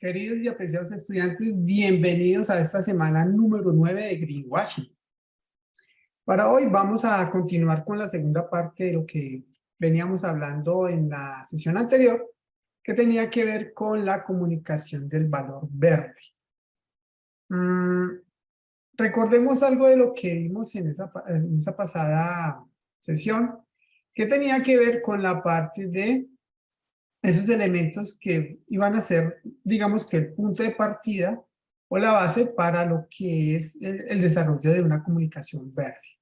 Queridos y apreciados estudiantes, bienvenidos a esta semana número 9 de Greenwashing. Para hoy vamos a continuar con la segunda parte de lo que veníamos hablando en la sesión anterior, que tenía que ver con la comunicación del valor verde. Recordemos algo de lo que vimos en esa pasada sesión, que tenía que ver con la parte de esos elementos que iban a ser, digamos que el punto de partida o la base para lo que es el desarrollo de una comunicación verde.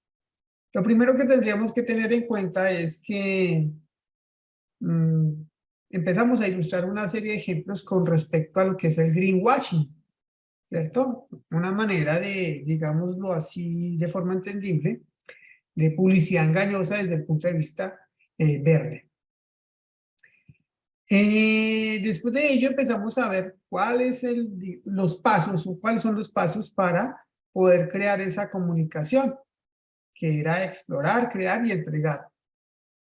Lo primero que tendríamos que tener en cuenta es que mm, empezamos a ilustrar una serie de ejemplos con respecto a lo que es el greenwashing, ¿cierto? Una manera de, digámoslo así, de forma entendible, de publicidad engañosa desde el punto de vista verde. Después de ello empezamos a ver los pasos o cuáles son los pasos para poder crear esa comunicación, que era explorar, crear y entregar.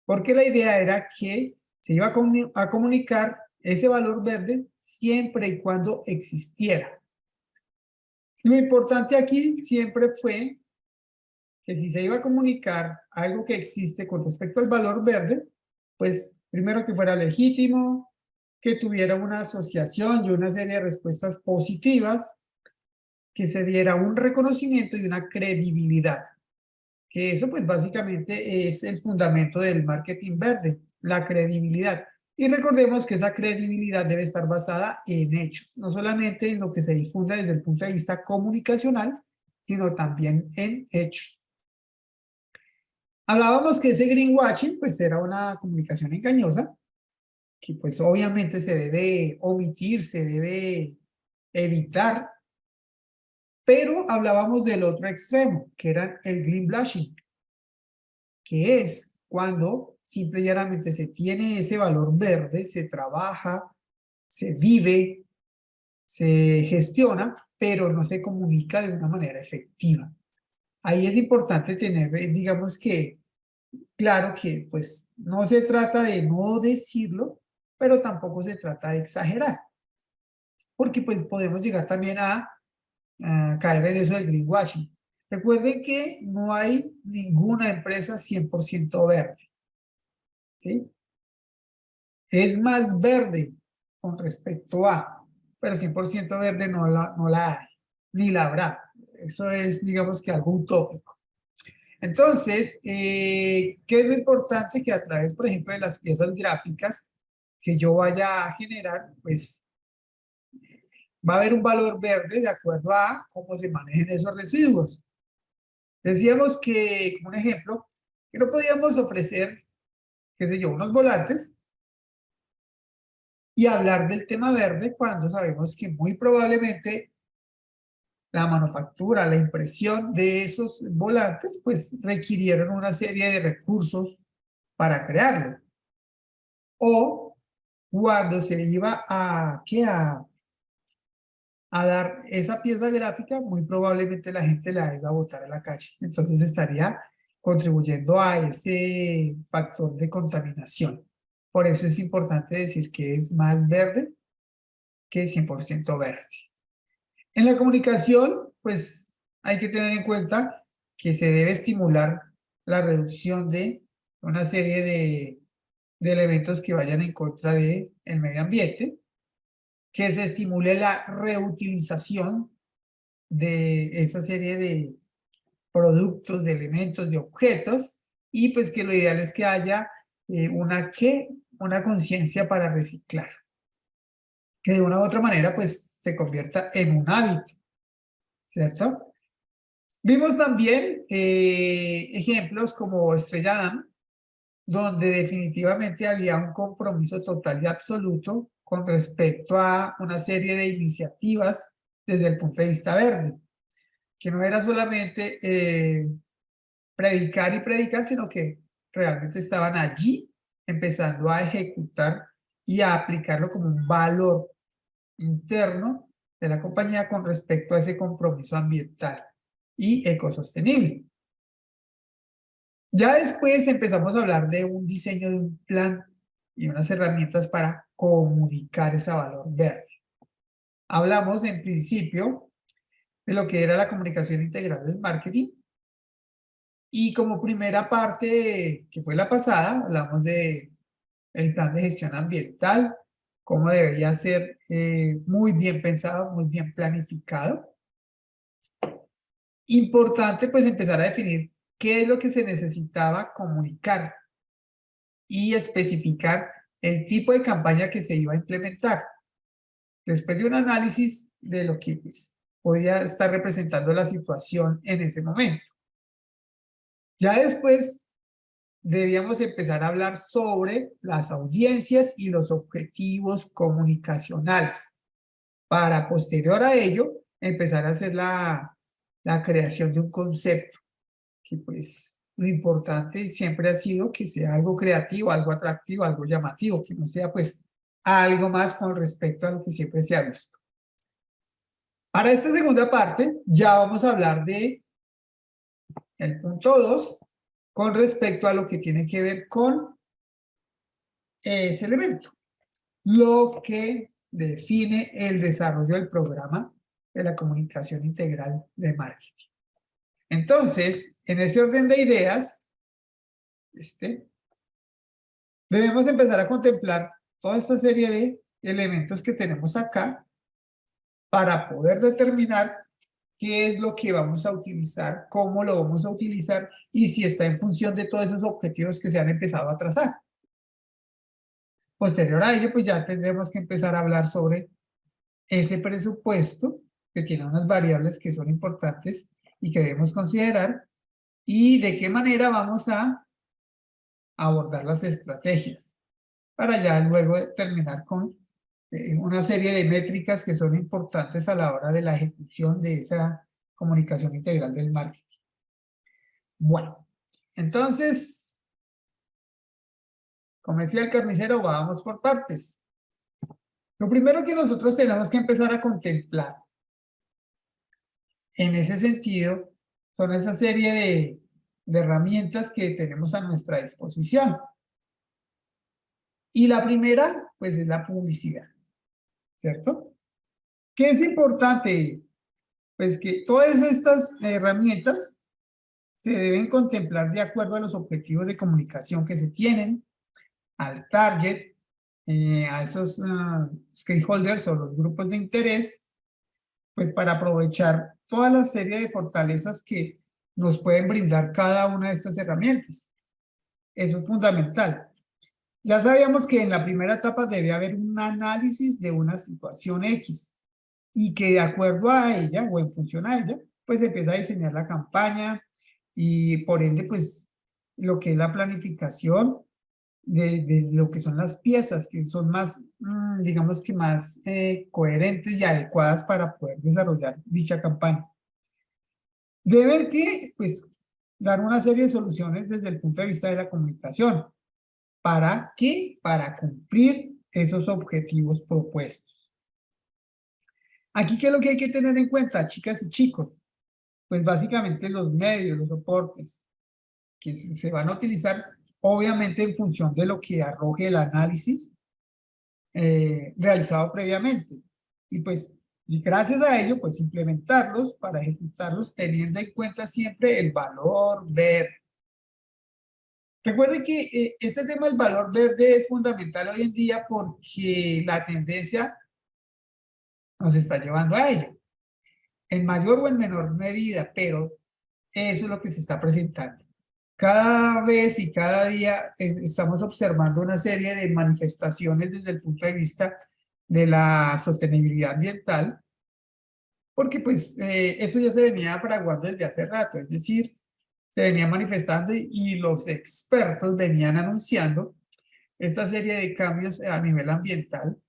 Porque la idea era que se iba a comunicar ese valor verde siempre y cuando existiera. Lo importante aquí siempre fue que si se iba a comunicar algo que existe con respecto al valor verde, pues primero que fuera legítimo, que tuviera una asociación y una serie de respuestas positivas, que se diera un reconocimiento y una credibilidad. Que eso pues básicamente es el fundamento del marketing verde, la credibilidad. Y recordemos que esa credibilidad debe estar basada en hechos, no solamente en lo que se difunda desde el punto de vista comunicacional, sino también en hechos. Hablábamos que ese greenwashing pues era una comunicación engañosa, que pues obviamente se debe omitir, se debe evitar, pero hablábamos del otro extremo, que era el greenwashing, que es cuando simple y llanamente se tiene ese valor verde, se trabaja, se vive, se gestiona, pero no se comunica de una manera efectiva. Ahí es importante tener, digamos que, claro que pues no se trata de no decirlo, pero tampoco se trata de exagerar, porque pues podemos llegar también a caer en eso del greenwashing. Recuerden que no hay ninguna empresa 100% verde, ¿sí? Es más verde con respecto a, pero 100% verde no la hay, ni la habrá. Eso es, digamos que algo utópico. Entonces, ¿qué es lo importante? Que a través, por ejemplo, de las piezas gráficas que yo vaya a generar, pues va a haber un valor verde de acuerdo a cómo se manejen esos residuos. Decíamos que, como un ejemplo, que no podíamos ofrecer, qué sé yo, unos volantes y hablar del tema verde cuando sabemos que muy probablemente la manufactura, la impresión de esos volantes, pues requirieron una serie de recursos para crearlo. O cuando se iba a dar esa pieza gráfica, muy probablemente la gente la iba a botar a la calle. Entonces estaría contribuyendo a ese factor de contaminación. Por eso es importante decir que es más verde que 100% verde. En la comunicación, pues hay que tener en cuenta que se debe estimular la reducción de una serie de elementos que vayan en contra del medio ambiente, que se estimule la reutilización de esa serie de productos, de elementos, de objetos, y pues que lo ideal es que haya una conciencia para reciclar, que de una u otra manera pues se convierta en un hábito, ¿cierto? Vimos también ejemplos como Estrella Damm, donde definitivamente había un compromiso total y absoluto con respecto a una serie de iniciativas desde el punto de vista verde, que no era solamente predicar y predicar, sino que realmente estaban allí empezando a ejecutar y a aplicarlo como un valor interno de la compañía con respecto a ese compromiso ambiental y ecosostenible. Ya después empezamos a hablar de un diseño de un plan y unas herramientas para comunicar ese valor verde. hablamos en principio de lo que era la comunicación integral del marketing. Y como primera parte, que fue la pasada, hablamos de el plan de gestión ambiental, cómo debería ser muy bien pensado, muy bien planificado. Importante pues empezar a definir qué es lo que se necesitaba comunicar y especificar el tipo de campaña que se iba a implementar. Después de un análisis de lo que pues, podía estar representando la situación en ese momento. Ya después debíamos empezar a hablar sobre las audiencias y los objetivos comunicacionales, para posterior a ello empezar a hacer la creación de un concepto, que pues lo importante siempre ha sido que sea algo creativo, algo atractivo, algo llamativo, que no sea pues algo más con respecto a lo que siempre se ha visto. Para esta segunda parte ya vamos a hablar de el punto 2 con respecto a lo que tiene que ver con ese elemento, lo que define el desarrollo del programa de la comunicación integral de marketing. Entonces, en ese orden de ideas, debemos empezar a contemplar toda esta serie de elementos que tenemos acá para poder determinar qué es lo que vamos a utilizar, cómo lo vamos a utilizar y si está en función de todos esos objetivos que se han empezado a trazar. Posterior a ello, pues ya tendremos que empezar a hablar sobre ese presupuesto que tiene unas variables que son importantes y que debemos considerar y de qué manera vamos a abordar las estrategias para ya luego terminar con una serie de métricas que son importantes a la hora de la ejecución de esa comunicación integral del marketing. Bueno, entonces, como decía el carnicero, vamos por partes. Lo primero que nosotros tenemos que empezar a contemplar en ese sentido son esa serie de herramientas que tenemos a nuestra disposición. Y la primera, pues, es la publicidad, ¿cierto? ¿Qué es importante? Pues que todas estas herramientas se deben contemplar de acuerdo a los objetivos de comunicación que se tienen, al target, a esos stakeholders o los grupos de interés, pues para aprovechar toda la serie de fortalezas que nos pueden brindar cada una de estas herramientas. Eso es fundamental. Ya sabíamos que en la primera etapa debe haber un análisis de una situación X y que de acuerdo a ella o en función a ella, pues se empieza a diseñar la campaña y por ende, pues lo que es la planificación de lo que son las piezas, que son más, digamos que más coherentes y adecuadas para poder desarrollar dicha campaña. Deben que, pues, dar una serie de soluciones desde el punto de vista de la comunicación. ¿Para qué? Para cumplir esos objetivos propuestos. Aquí, ¿qué es lo que hay que tener en cuenta, chicas y chicos? Pues básicamente los medios, los soportes que se van a utilizar, obviamente en función de lo que arroje el análisis realizado previamente. Y pues, y gracias a ello, pues implementarlos para ejecutarlos teniendo en cuenta siempre el valor verde. Recuerden que este tema del valor verde es fundamental hoy en día porque la tendencia nos está llevando a ello, en mayor o en menor medida, pero eso es lo que se está presentando. Cada vez y cada día estamos observando una serie de manifestaciones desde el punto de vista de la sostenibilidad ambiental, porque pues eso ya se venía fraguando desde hace rato, es decir, se venía manifestando y los expertos venían anunciando esta serie de cambios a nivel ambiental,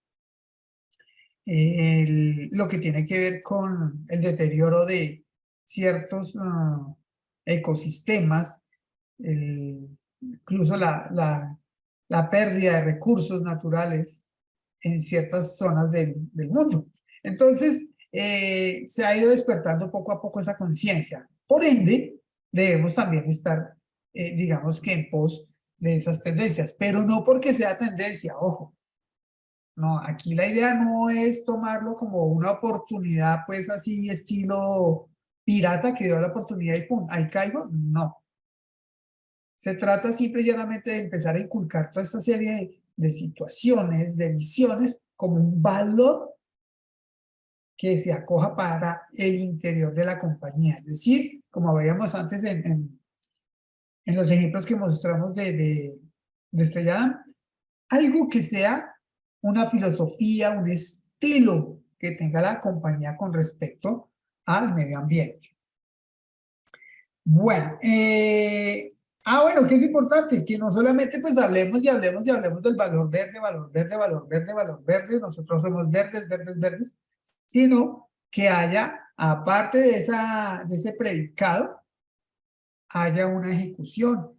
lo que tiene que ver con el deterioro de ciertos ecosistemas, incluso la pérdida de recursos naturales en ciertas zonas del mundo. Entonces, se ha ido despertando poco a poco esa conciencia. Por ende, debemos también estar, digamos que en pos de esas tendencias, pero no porque sea tendencia, ojo, No, aquí la idea no es tomarlo como una oportunidad, pues así, estilo pirata que dio la oportunidad y pum, ahí caigo. No. Se trata simple y llanamente de empezar a inculcar toda esta serie de situaciones, de visiones, como un valor que se acoja para el interior de la compañía. Es decir, como veíamos antes en los ejemplos que mostramos de Estrella Damm, algo que sea una filosofía, un estilo que tenga la compañía con respecto al medio ambiente. Bueno, bueno, que es importante que no solamente pues hablemos y hablemos y hablemos del valor verde, valor verde, valor verde, valor verde, nosotros somos verdes, verdes, verdes, sino que haya, aparte de ese predicado, haya una ejecución,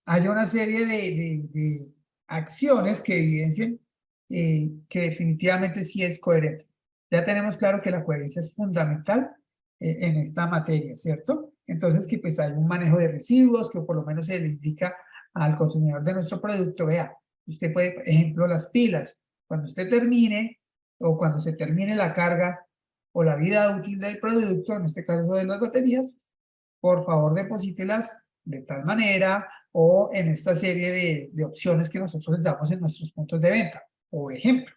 haya una serie de acciones que evidencien que definitivamente sí es coherente. Ya tenemos claro que la coherencia es fundamental en esta materia, ¿cierto? Entonces, que pues hay un manejo de residuos, que por lo menos se le indica al consumidor de nuestro producto, vea, usted puede, por ejemplo, las pilas, cuando usted termine o cuando se termine la carga o la vida útil del producto, en este caso de las baterías, por favor deposítelas de tal manera o en esta serie de opciones que nosotros les damos en nuestros puntos de venta. Por ejemplo,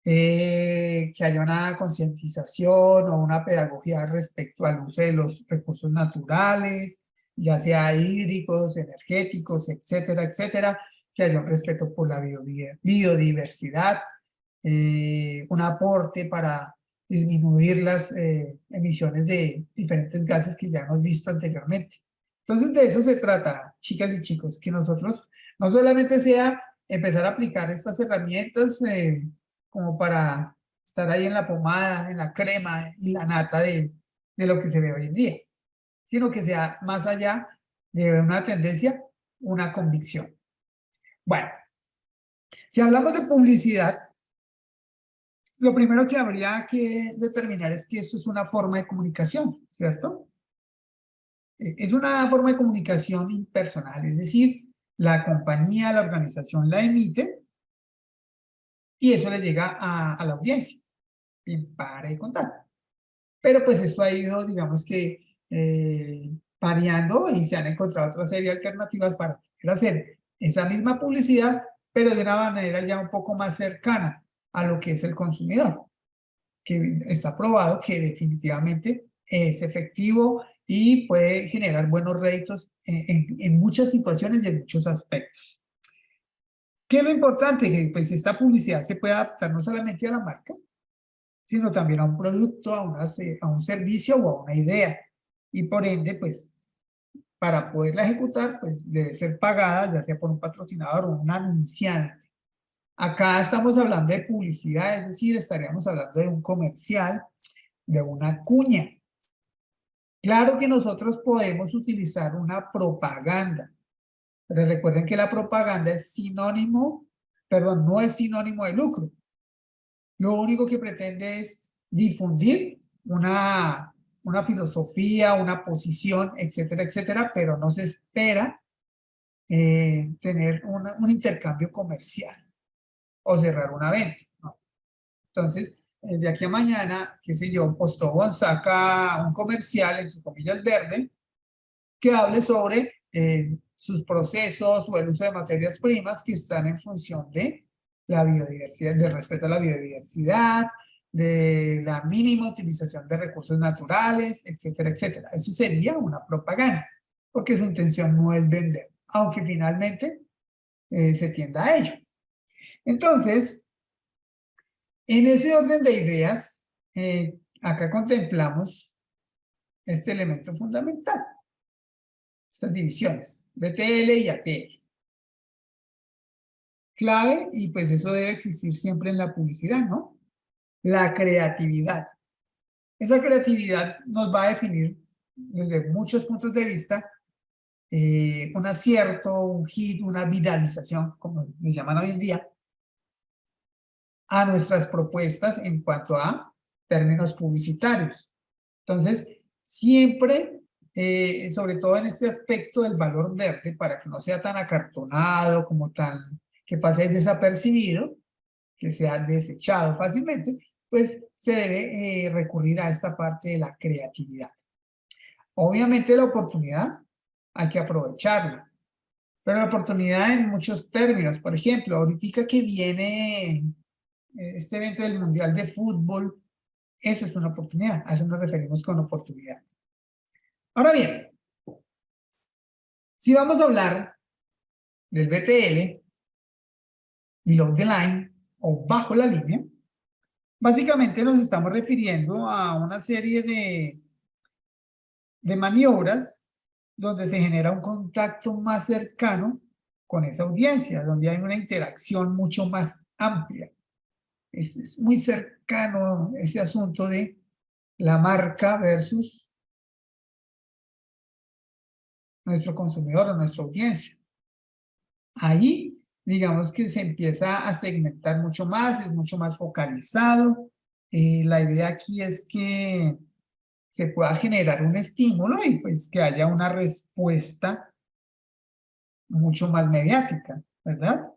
que haya una concientización o una pedagogía respecto al uso de los recursos naturales, ya sea hídricos, energéticos, etcétera, etcétera, que haya un respeto por la biodiversidad, un aporte para disminuir las emisiones de diferentes gases que ya hemos visto anteriormente. Entonces, de eso se trata, chicas y chicos, que nosotros no solamente sea empezar a aplicar estas herramientas como para estar ahí en la pomada, en la crema y la nata de lo que se ve hoy en día, sino que sea más allá de una tendencia, una convicción. Bueno, si hablamos de publicidad, lo primero que habría que determinar es que esto es una forma de comunicación, ¿cierto? Es una forma de comunicación impersonal, es decir, la compañía, la organización la emite y eso le llega a la audiencia, y para de contar. Pero pues esto ha ido, digamos que, variando y se han encontrado otra serie de alternativas para poder hacer esa misma publicidad, pero de una manera ya un poco más cercana a lo que es el consumidor, que está probado que definitivamente es efectivo y puede generar buenos réditos en muchas situaciones y en muchos aspectos. ¿Qué es lo importante? Que pues esta publicidad se puede adaptar no solamente a la marca, sino también a un producto, a un servicio o a una idea. Y por ende, pues, para poderla ejecutar, pues debe ser pagada, ya sea por un patrocinador o un anunciante. Acá estamos hablando de publicidad, es decir, estaríamos hablando de un comercial, de una cuña. Claro que nosotros podemos utilizar una propaganda, pero recuerden que la propaganda es sinónimo, perdón, no es sinónimo de lucro. Lo único que pretende es difundir una filosofía, una posición, etcétera, etcétera, pero no se espera tener un intercambio comercial o cerrar una venta, ¿no? Entonces, de aquí a mañana, qué sé yo, Postobón saca un comercial, entre comillas, verde, que hable sobre sus procesos o el uso de materias primas que están en función de la biodiversidad, del respeto a la biodiversidad, de la mínima utilización de recursos naturales, etcétera, etcétera. Eso sería una propaganda, porque su intención no es vender, aunque finalmente se tienda a ello. Entonces, en ese orden de ideas, acá contemplamos este elemento fundamental, estas divisiones, BTL y ATL. Clave, y pues eso debe existir siempre en la publicidad, ¿no? La creatividad. Esa creatividad nos va a definir desde muchos puntos de vista un acierto, un hit, una viralización, como le llaman hoy en día, a nuestras propuestas en cuanto a términos publicitarios. Entonces, siempre, sobre todo en este aspecto del valor verde, para que no sea tan acartonado como tan que pase desapercibido, que sea desechado fácilmente, pues se debe recurrir a esta parte de la creatividad. Obviamente la oportunidad hay que aprovecharla, pero la oportunidad en muchos términos. Por ejemplo, ahorita que viene este evento del Mundial de Fútbol, eso es una oportunidad, a eso nos referimos con oportunidad. Ahora bien, si vamos a hablar del BTL, below the line o bajo la línea, básicamente nos estamos refiriendo a una serie de maniobras donde se genera un contacto más cercano con esa audiencia, donde hay una interacción mucho más amplia. Es muy cercano ese asunto de la marca versus nuestro consumidor o nuestra audiencia. Ahí, digamos que se empieza a segmentar mucho más, es mucho más focalizado. La idea aquí es que se pueda generar un estímulo y pues que haya una respuesta mucho más mediática, ¿verdad?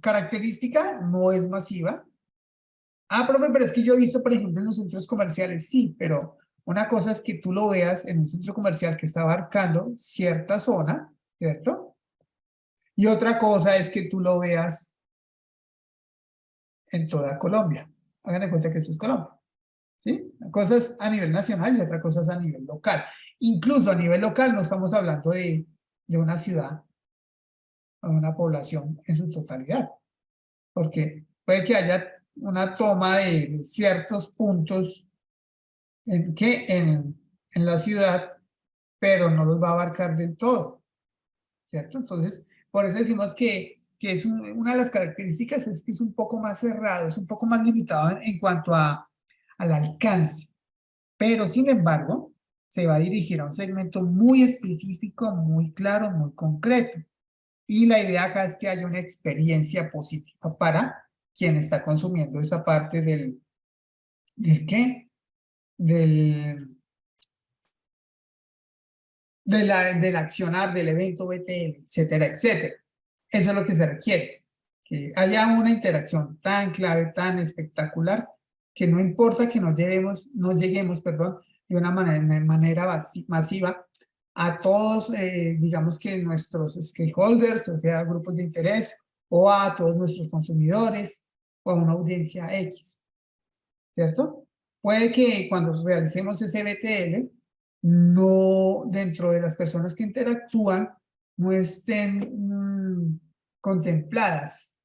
Característica no es masiva. Profe, pero es que yo he visto, por ejemplo, en los centros comerciales, sí, pero una cosa es que tú lo veas en un centro comercial que está abarcando cierta zona, ¿cierto? Y otra cosa es que tú lo veas en toda Colombia. Hagan de cuenta que esto es Colombia, ¿sí? Una cosa es a nivel nacional y otra cosa es a nivel local. Incluso a nivel local no estamos hablando de una ciudad o de una población en su totalidad, porque puede que haya una toma de ciertos puntos en la ciudad, pero no los va a abarcar del todo, ¿cierto? Entonces, por eso decimos que es una de las características es que es un poco más cerrado, es un poco más limitado en cuanto al alcance, pero sin embargo, se va a dirigir a un segmento muy específico, muy claro, muy concreto. Y la idea acá es que haya una experiencia positiva para quien está consumiendo esa parte ¿del qué? Del, del accionar, del evento BTL, etcétera, etcétera. Eso es lo que se requiere, que haya una interacción tan clave, tan espectacular, que no importa que no lleguemos, perdón, de una manera masiva a todos, digamos que nuestros stakeholders, o sea, grupos de interés, o a todos nuestros consumidores, o a una audiencia X, ¿cierto? Puede que cuando realicemos ese BTL, no, dentro de las personas que interactúan, no estén contempladas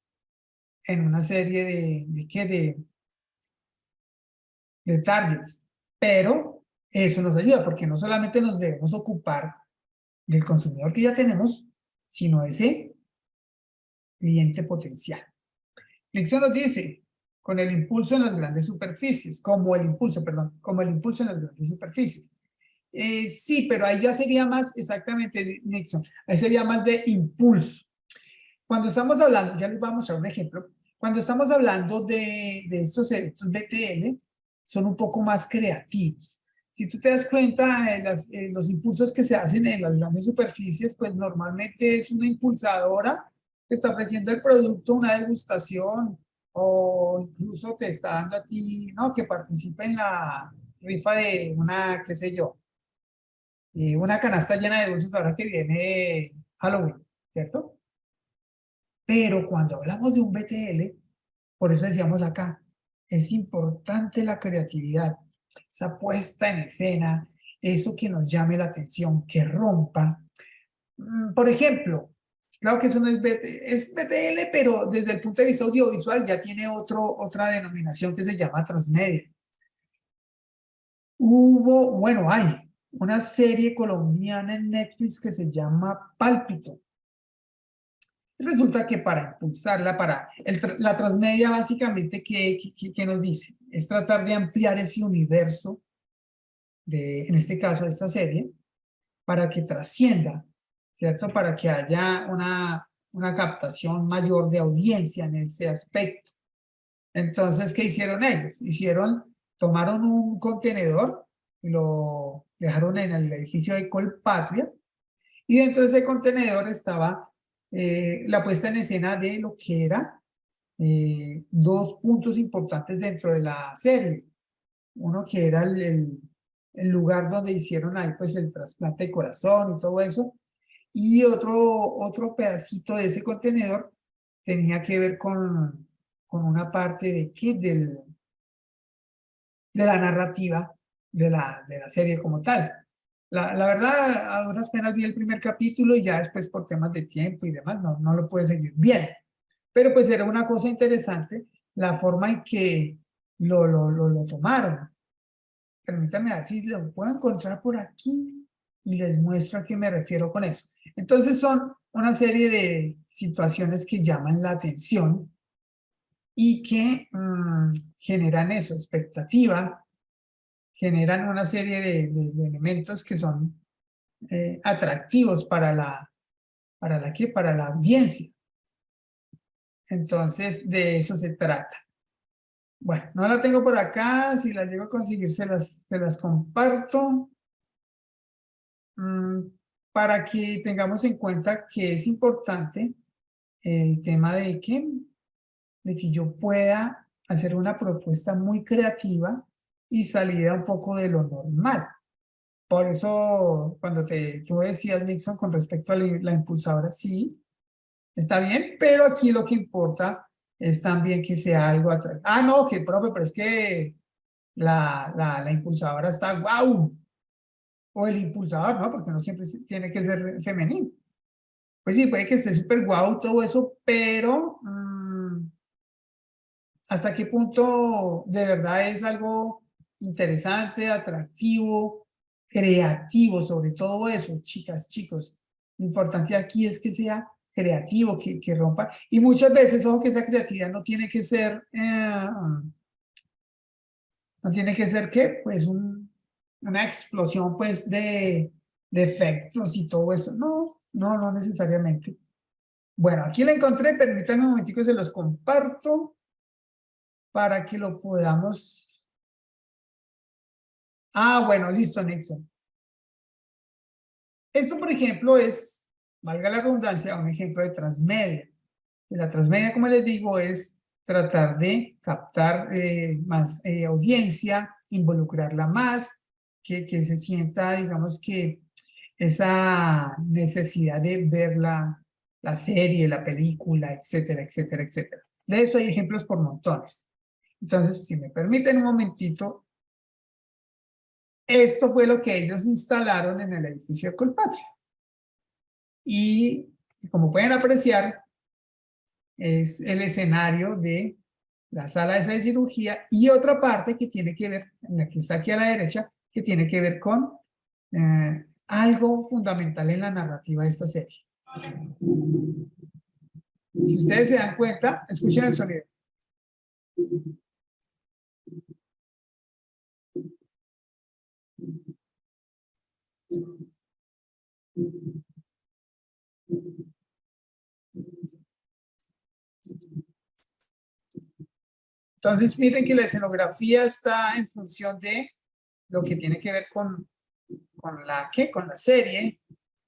en una serie de targets, pero eso nos ayuda porque no solamente nos debemos ocupar del consumidor que ya tenemos, sino ese cliente potencial. Lección nos dice, con el impulso en las grandes superficies, como el impulso en las grandes superficies. Sí, pero ahí ya sería más, exactamente, Nixon, ahí sería más de impulso. Cuando estamos hablando, ya les voy a mostrar un ejemplo, cuando estamos hablando de estos eventos BTL, son un poco más creativos. Si tú te das cuenta, los impulsos que se hacen en las grandes superficies, pues normalmente es una impulsadora que está ofreciendo el producto, una degustación, o incluso te está dando a ti, ¿no? Que participe en la rifa de una, qué sé yo, una canasta llena de dulces ahora que viene Halloween, ¿cierto? Pero cuando hablamos de un BTL, por eso decíamos acá, es importante la creatividad, esa puesta en escena, eso que nos llame la atención, que rompa. Por ejemplo, claro que eso no es BTL, es BTL, pero desde el punto de vista audiovisual ya tiene otra denominación que se llama transmedia. Hay una serie colombiana en Netflix que se llama Pálpito. Resulta que para impulsarla, la transmedia básicamente, ¿qué nos dice? Es tratar de ampliar ese universo, en este caso de esta serie, para que trascienda, ¿cierto? Para que haya una captación mayor de audiencia en este aspecto. Entonces, ¿qué hicieron ellos? Tomaron un contenedor y lo dejaron en el edificio de Colpatria, y dentro de ese contenedor estaba la puesta en escena de lo que era dos puntos importantes dentro de la serie. Uno que era el lugar donde hicieron ahí pues el trasplante de corazón y todo eso, y otro pedacito de ese contenedor tenía que ver con una parte de qué, de la narrativa de la serie como tal. La verdad, a duras penas vi el primer capítulo y ya después por temas de tiempo y demás no lo pude seguir bien. Pero pues era una cosa interesante la forma en que lo tomaron. Permítame ver si lo puedo encontrar por aquí y les muestro a qué me refiero con eso. Entonces son una serie de situaciones que llaman la atención y que generan eso, expectativa, generan una serie de elementos que son atractivos para la audiencia. Entonces, de eso se trata. Bueno, no la tengo por acá, si la llego a conseguir se las comparto. mm, para que tengamos en cuenta que es importante el tema de que yo pueda hacer una propuesta muy creativa y salida un poco de lo normal. Por eso, cuando tú decías, Nixon, con respecto a la impulsadora, sí, está bien, pero aquí lo que importa es también que sea algo atractivo. Ah, no, que profe, pero es que la impulsadora está guau. O el impulsador, ¿no? Porque no siempre tiene que ser femenino. Pues sí, puede que esté súper guau todo eso, pero ¿hasta qué punto de verdad es algo interesante, atractivo, creativo, sobre todo eso, chicas, chicos? Lo importante aquí es que sea creativo, que rompa. Y muchas veces, ojo, que esa creatividad no tiene que ser, no tiene que ser, ¿qué? Pues una explosión, pues, de efectos y todo eso. No necesariamente. Bueno, aquí la encontré, permítanme un momentico, se los comparto para que lo podamos. Ah, bueno, listo, Nixon. Esto, por ejemplo, es, valga la redundancia, un ejemplo de transmedia. Y la transmedia, como les digo, es tratar de captar más audiencia, involucrarla más, que se sienta, digamos que esa necesidad de ver la serie, la película, etcétera, etcétera, etcétera. De eso hay ejemplos por montones. Entonces, si me permiten un momentito, esto fue lo que ellos instalaron en el edificio de Colpatria. Y como pueden apreciar, es el escenario de la sala de cirugía y otra parte que tiene que ver, en la que está aquí a la derecha, que tiene que ver con algo fundamental en la narrativa de esta serie. Si ustedes se dan cuenta, escuchen el sonido. Entonces, miren que la escenografía está en función de lo que tiene que ver con la serie,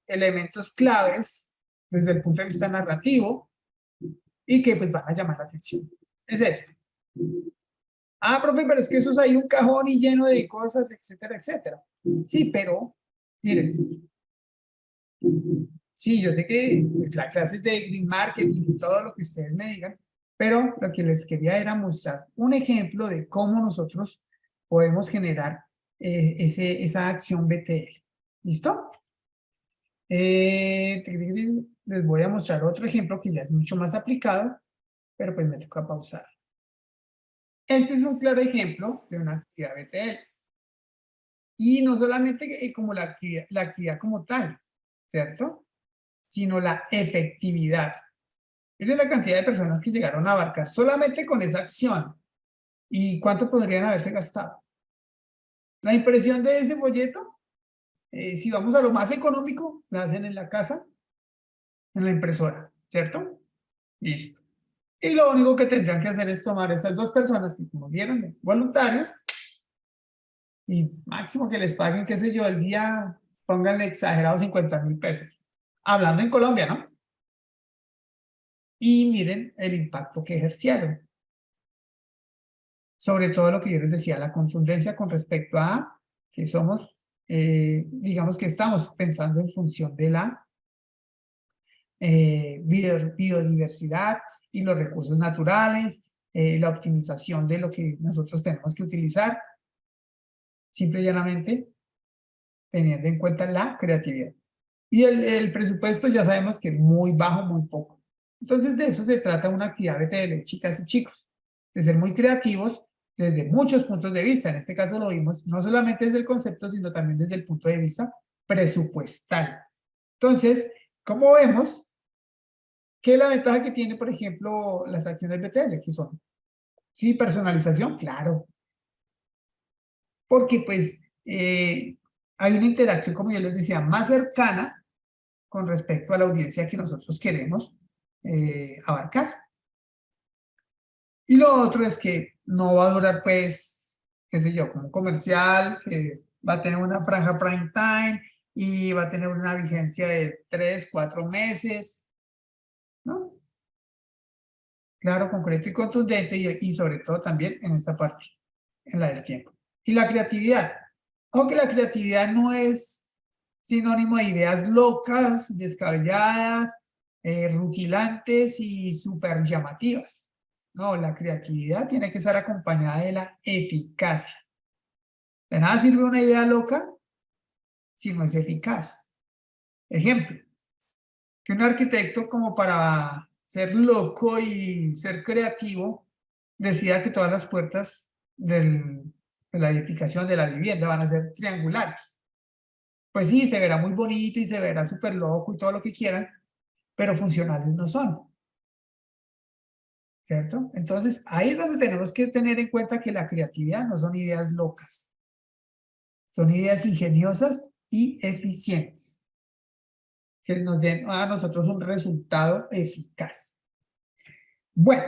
elementos claves desde el punto de vista narrativo y que pues van a llamar la atención. Es esto. Ah, profe, pero es que eso es ahí un cajón y lleno de cosas, etcétera, etcétera. Sí, pero, miren, sí, yo sé que pues, la clase es de green marketing y todo lo que ustedes me digan, pero lo que les quería era mostrar un ejemplo de cómo nosotros podemos generar esa acción BTL. ¿Listo? Les voy a mostrar otro ejemplo que ya es mucho más aplicado, pero pues me toca pausar. Este es un claro ejemplo de una actividad BTL. Y no solamente como la actividad como tal, ¿cierto? Sino la efectividad. Miren la cantidad de personas que llegaron a abarcar solamente con esa acción. ¿Y cuánto podrían haberse gastado? La impresión de ese folleto, si vamos a lo más económico, la hacen en la casa, en la impresora, ¿cierto? Listo. Y lo único que tendrían que hacer es tomar estas dos personas que como vieron, voluntarios, y máximo que les paguen, qué sé yo, el día, pónganle exagerado 50.000 pesos. Hablando en Colombia, ¿no? y miren el impacto que ejercieron. Sobre todo lo que yo les decía, la contundencia con respecto a que somos, digamos que estamos pensando en función de la biodiversidad y los recursos naturales, la optimización de lo que nosotros tenemos que utilizar, simple y llanamente teniendo en cuenta la creatividad. Y el presupuesto ya sabemos que es muy bajo, muy poco. Entonces de eso se trata una actividad BTL, chicas y chicos, de ser muy creativos desde muchos puntos de vista. En este caso lo vimos no solamente desde el concepto, sino también desde el punto de vista presupuestal. Entonces, como vemos, ¿qué es la ventaja que tiene, por ejemplo, las acciones BTL? Que son, sí, personalización, claro, porque pues hay una interacción, como yo les decía, más cercana con respecto a la audiencia que nosotros queremos abarcar. Y lo otro es que no va a durar, pues, qué sé yo, como un comercial que va a tener una franja prime time y va a tener una vigencia de 3, 4 meses, ¿no? Claro, concreto y contundente y sobre todo también en esta parte, en la del tiempo. Y la creatividad. Aunque la creatividad no es sinónimo de ideas locas, descabelladas, rutilantes y súper llamativas. No, la creatividad tiene que estar acompañada de la eficacia. De nada sirve una idea loca si no es eficaz. Ejemplo, que un arquitecto como para ser loco y ser creativo decida que todas las puertas de la edificación de la vivienda van a ser triangulares. Pues sí, se verá muy bonito y se verá súper loco y todo lo que quieran, pero funcionales no son, ¿cierto? Entonces, ahí es donde tenemos que tener en cuenta que la creatividad no son ideas locas, son ideas ingeniosas y eficientes, que nos den a nosotros un resultado eficaz. Bueno,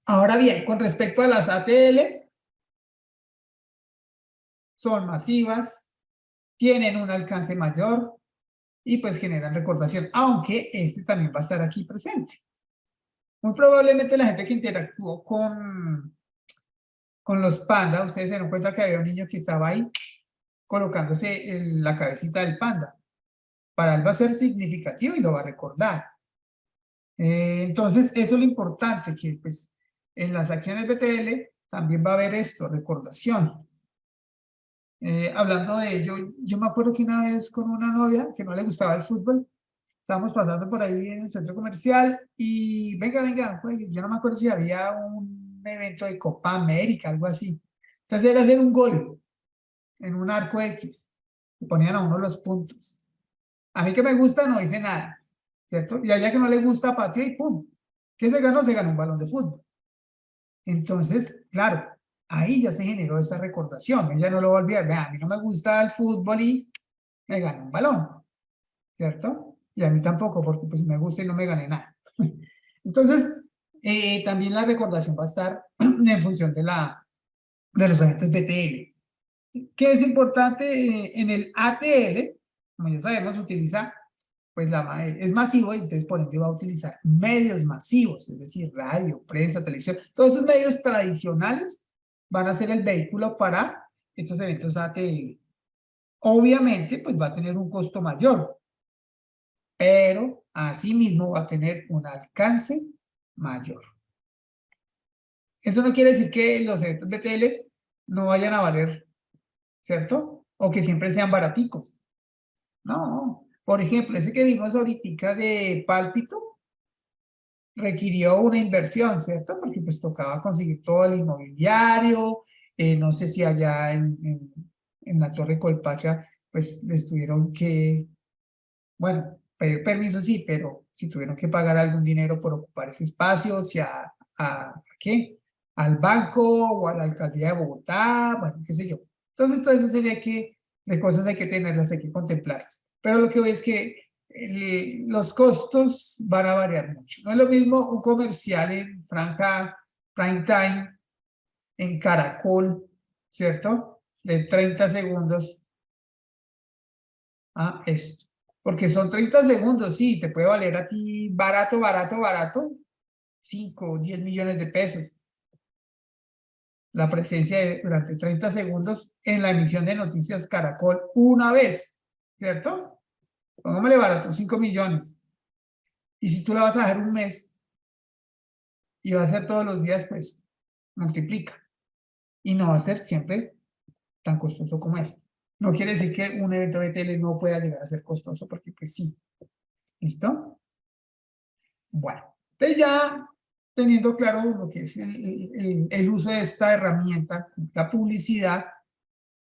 ahora bien, con respecto a las ATL, son masivas, tienen un alcance mayor y pues generan recordación, aunque este también va a estar aquí presente. Muy probablemente la gente que interactuó con los pandas, ustedes se dieron cuenta que había un niño que estaba ahí colocándose en la cabecita del panda. Para él va a ser significativo y lo va a recordar. Entonces, eso es lo importante, que pues en las acciones BTL también va a haber esto, recordación. Hablando de ello, yo me acuerdo que una vez con una novia que no le gustaba el fútbol, estábamos pasando por ahí en el centro comercial y venga, venga, pues, yo no me acuerdo si había un evento de Copa América, algo así. Entonces era hacer un gol en un arco X, y ponían a uno los puntos. A mí que me gusta no hice nada, ¿cierto? Y a ella que no le gusta pateó y ¡pum! ¿Qué se ganó? Se ganó un balón de fútbol. Entonces, claro, ahí ya se generó esa recordación. Ella no lo va a olvidar. Vea, a mí no me gusta el fútbol y me gané un balón, ¿cierto? Y a mí tampoco, porque pues me gusta y no me gané nada. Entonces, también la recordación va a estar en función de los agentes BTL. ¿Qué es importante en el ATL? Como ya sabemos, utiliza, pues es masivo y entonces por ende va a utilizar medios masivos, es decir, radio, prensa, televisión. Todos esos medios tradicionales van a ser el vehículo para estos eventos ATL. Obviamente, pues va a tener un costo mayor, pero asimismo va a tener un alcance mayor. Eso no quiere decir que los eventos BTL no vayan a valer, ¿cierto? O que siempre sean baraticos. No. Por ejemplo, ese que vimos ahorita de Pálpito requirió una inversión, ¿cierto? Porque pues tocaba conseguir todo el inmobiliario, no sé si allá en la Torre Colpacha, pues les tuvieron que, bueno, pedir permiso sí, pero si tuvieron que pagar algún dinero por ocupar ese espacio, si ¿a qué? Al banco o a la alcaldía de Bogotá, bueno, qué sé yo. Entonces, todo eso sería que, de cosas hay que tenerlas, hay que contemplarlas. Pero lo que voy es que los costos van a variar mucho. No es lo mismo un comercial en franja prime time, en Caracol, ¿cierto? De 30 segundos a esto. porque son 30 segundos, sí, te puede valer a ti barato, barato, barato, 5 o 10 millones de pesos. La presencia durante 30 segundos en la emisión de noticias Caracol una vez, ¿cierto? Pongámosle barato, 5 millones. Y si tú la vas a dejar un mes y va a ser todos los días, pues multiplica. Y no va a ser siempre tan costoso como es. No quiere decir que un evento BTL no pueda llegar a ser costoso, porque pues sí. ¿Listo? Bueno, entonces ya teniendo claro lo que es el uso de esta herramienta, la publicidad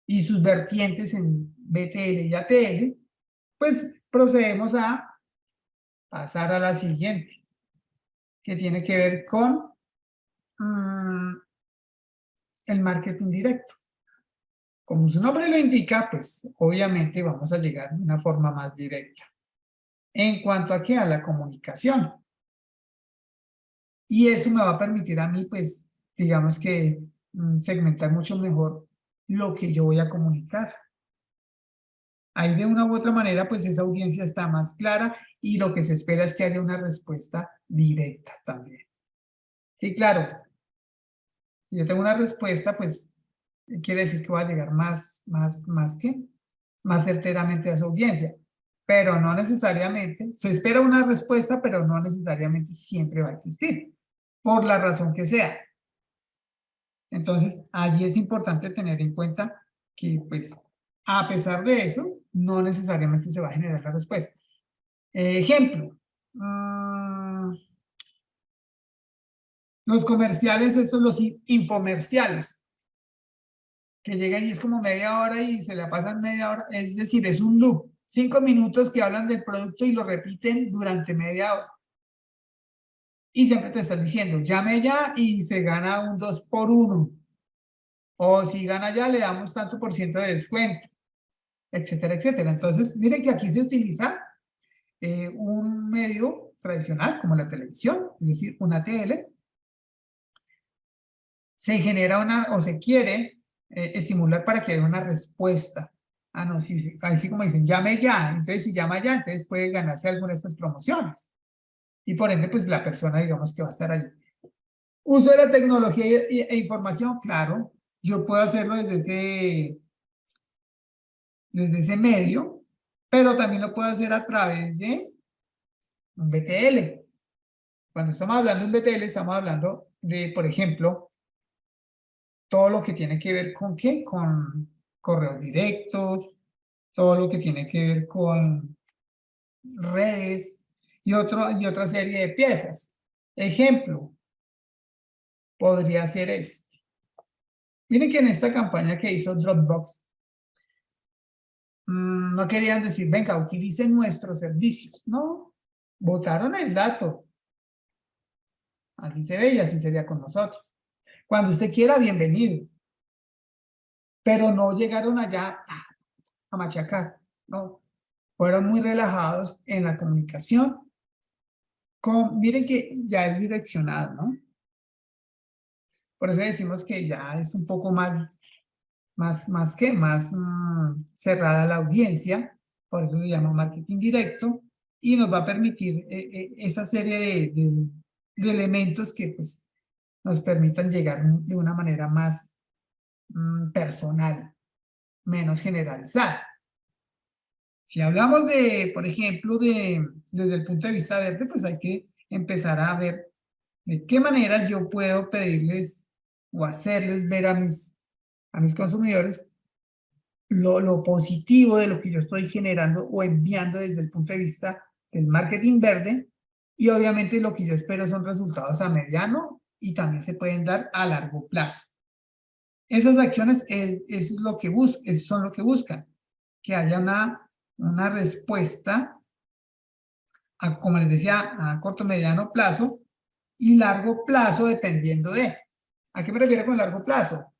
y sus vertientes en BTL y ATL, pues procedemos a pasar a la siguiente, que tiene que ver con el marketing directo. Como su nombre lo indica, pues obviamente vamos a llegar de una forma más directa. En cuanto a qué, a la comunicación. Y eso me va a permitir a mí, pues, digamos que segmentar mucho mejor lo que yo voy a comunicar. Ahí de una u otra manera, pues esa audiencia está más clara y lo que se espera es que haya una respuesta directa también. Sí, claro, si yo tengo una respuesta, pues quiere decir que voy a llegar más certeramente a su audiencia. Pero no necesariamente, se espera una respuesta, pero no necesariamente siempre va a existir, por la razón que sea. Entonces, allí es importante tener en cuenta que, pues, a pesar de eso, no necesariamente se va a generar la respuesta. Ejemplo, los comerciales, estos los infomerciales, que llegan y es como media hora y se la pasan media hora, es decir, es un loop, 5 minutos que hablan del producto y lo repiten durante media hora. Y siempre te están diciendo, llame ya y se gana un 2 por 1. O si gana ya, le damos tanto por ciento de descuento, etcétera, etcétera. Entonces, miren que aquí se utiliza un medio tradicional como la televisión, es decir, una tele. Se genera o se quiere estimular para que haya una respuesta. Ah, no, sí, sí, así como dicen, llame ya. Entonces, si llama ya, entonces puede ganarse alguna de estas promociones. Y por ende, pues la persona, digamos, que va a estar allí. Uso de la tecnología e información, claro. Yo puedo hacerlo desde ese medio, pero también lo puedo hacer a través de un BTL. Cuando estamos hablando de un BTL, estamos hablando de, por ejemplo, todo lo que tiene que ver con ¿qué? Con correos directos, todo lo que tiene que ver con redes y otra serie de piezas. Ejemplo, podría ser este. Miren que en esta campaña que hizo Dropbox, no querían decir, venga, utilicen nuestros servicios. No, botaron el dato. Así se ve y así sería con nosotros. Cuando usted quiera, bienvenido. Pero no llegaron allá a machacar, no. Fueron muy relajados en la comunicación. Miren que ya es direccionado, ¿no? Por eso decimos que ya es un poco más cerrada la audiencia. Por eso se llama marketing directo y nos va a permitir esa serie de elementos que pues nos permitan llegar de una manera más personal, menos generalizada. Si hablamos de, por ejemplo, desde el punto de vista verde, pues hay que empezar a ver de qué manera yo puedo pedirles o hacerles ver a mis consumidores lo positivo de lo que yo estoy generando o enviando desde el punto de vista del marketing verde, y obviamente lo que yo espero son resultados a mediano y también se pueden dar a largo plazo. Esas acciones eso es lo que son lo que buscan, que haya una respuesta, como les decía, a corto, mediano plazo y largo plazo dependiendo de. ¿A qué me refiero con largo plazo?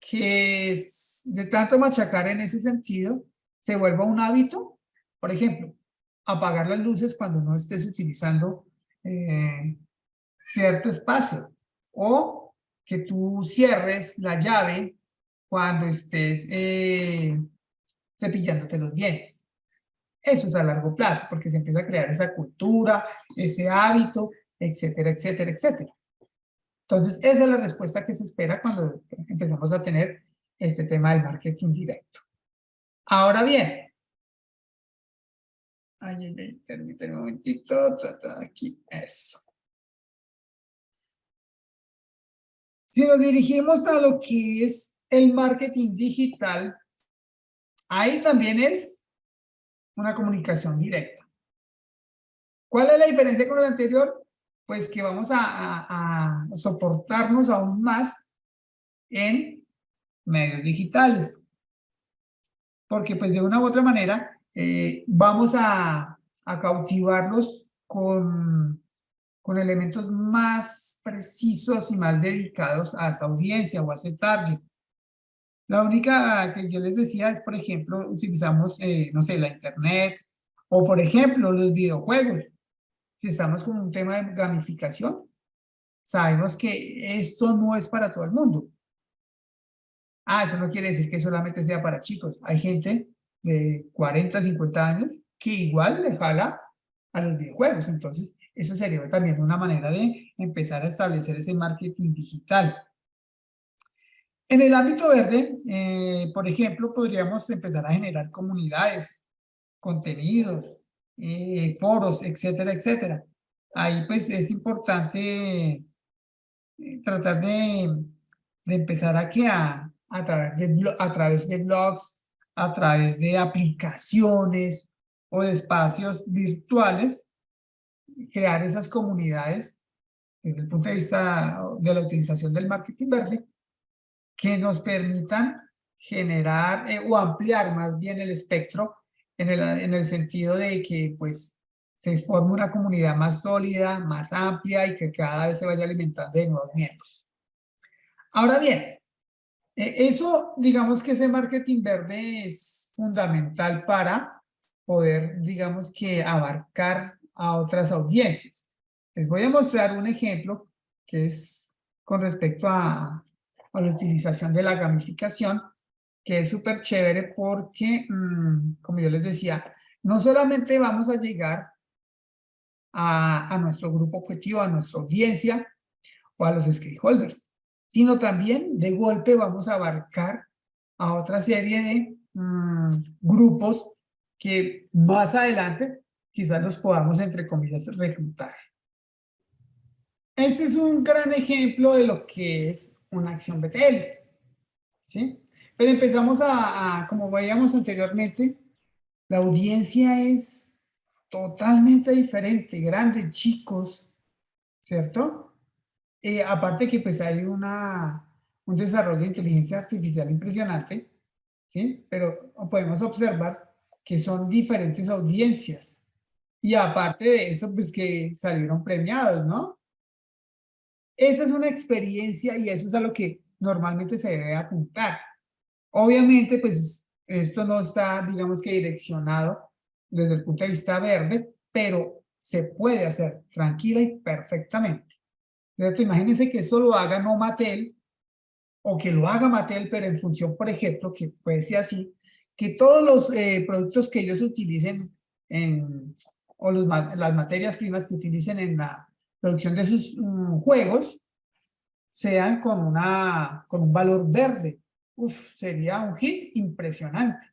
Que de tanto machacar en ese sentido se vuelva un hábito. Por ejemplo, apagar las luces cuando no estés utilizando cierto espacio, o que tú cierres la llave cuando estés cepillándote los dientes. Eso es a largo plazo, porque se empieza a crear esa cultura, ese hábito, etcétera, etcétera, etcétera. Entonces, esa es la respuesta que se espera cuando empezamos a tener este tema del marketing directo. Ahora bien, permíteme un momentito, aquí, eso. Si nos dirigimos a lo que es el marketing digital, ahí también es una comunicación directa. ¿Cuál es la diferencia con lo anterior? Pues que vamos a soportarnos aún más en medios digitales, porque pues de una u otra manera vamos a cautivarlos con elementos más precisos y más dedicados a esa audiencia o a ese target. La única que yo les decía es, por ejemplo, utilizamos, no sé, la internet o, por ejemplo, los videojuegos. Si estamos con un tema de gamificación, sabemos que esto no es para todo el mundo. Ah, eso no quiere decir que solamente sea para chicos. Hay gente de 40, 50 años que igual le jala a los videojuegos. Entonces, eso sería también una manera de empezar a establecer ese marketing digital. En el ámbito verde, por ejemplo, podríamos empezar a generar comunidades, contenidos, foros, etcétera, etcétera. Ahí pues es importante tratar de empezar a través de blogs, a través de aplicaciones o de espacios virtuales, crear esas comunidades desde el punto de vista de la utilización del marketing verde que nos permitan generar o ampliar más bien el espectro en el sentido de que pues se forme una comunidad más sólida, más amplia y que cada vez se vaya alimentando de nuevos miembros. Ahora bien, eso digamos que ese marketing verde es fundamental para poder digamos que abarcar a otras audiencias. Les voy a mostrar un ejemplo que es con respecto a la utilización de la gamificación, que es súper chévere porque, como yo les decía, no solamente vamos a llegar a nuestro grupo objetivo, a nuestra audiencia o a los stakeholders, sino también de golpe vamos a abarcar a otra serie de grupos que más adelante quizás los podamos, entre comillas, reclutar. Este es un gran ejemplo de lo que es una acción BTL, ¿sí? Pero empezamos como veíamos anteriormente, la audiencia es totalmente diferente, grandes, chicos, ¿cierto? Aparte que pues hay un desarrollo de inteligencia artificial impresionante, ¿sí? Pero podemos observar que son diferentes audiencias. Y aparte de eso, pues que salieron premiados, ¿no? Esa es una experiencia y eso es a lo que normalmente se debe apuntar. Obviamente, pues esto no está, digamos que direccionado desde el punto de vista verde, pero se puede hacer tranquila y perfectamente. ¿Cierto? Imagínense que eso lo haga no Mattel, o que lo haga Mattel, pero en función, por ejemplo, que fuese así, que todos los productos que ellos utilicen o las materias primas que utilicen en la producción de sus juegos sean con un valor verde. Uf, sería un hit impresionante,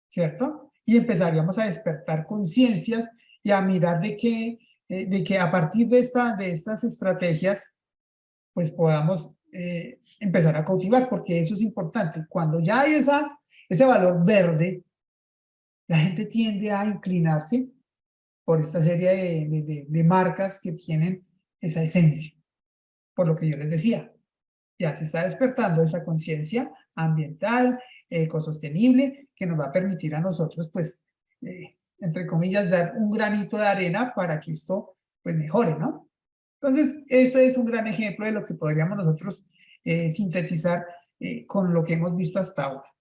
¿cierto? Y empezaríamos a despertar conciencias y a mirar de que a partir de estas estrategias, pues podamos empezar a cautivar, porque eso es importante. Cuando ya hay ese valor verde, la gente tiende a inclinarse por esta serie de marcas que tienen esa esencia, por lo que yo les decía. Ya se está despertando esa conciencia ambiental, ecosostenible, que nos va a permitir a nosotros, pues, entre comillas, dar un granito de arena para que esto, pues, mejore, ¿no? Entonces, eso es un gran ejemplo de lo que podríamos nosotros sintetizar con lo que hemos visto hasta ahora.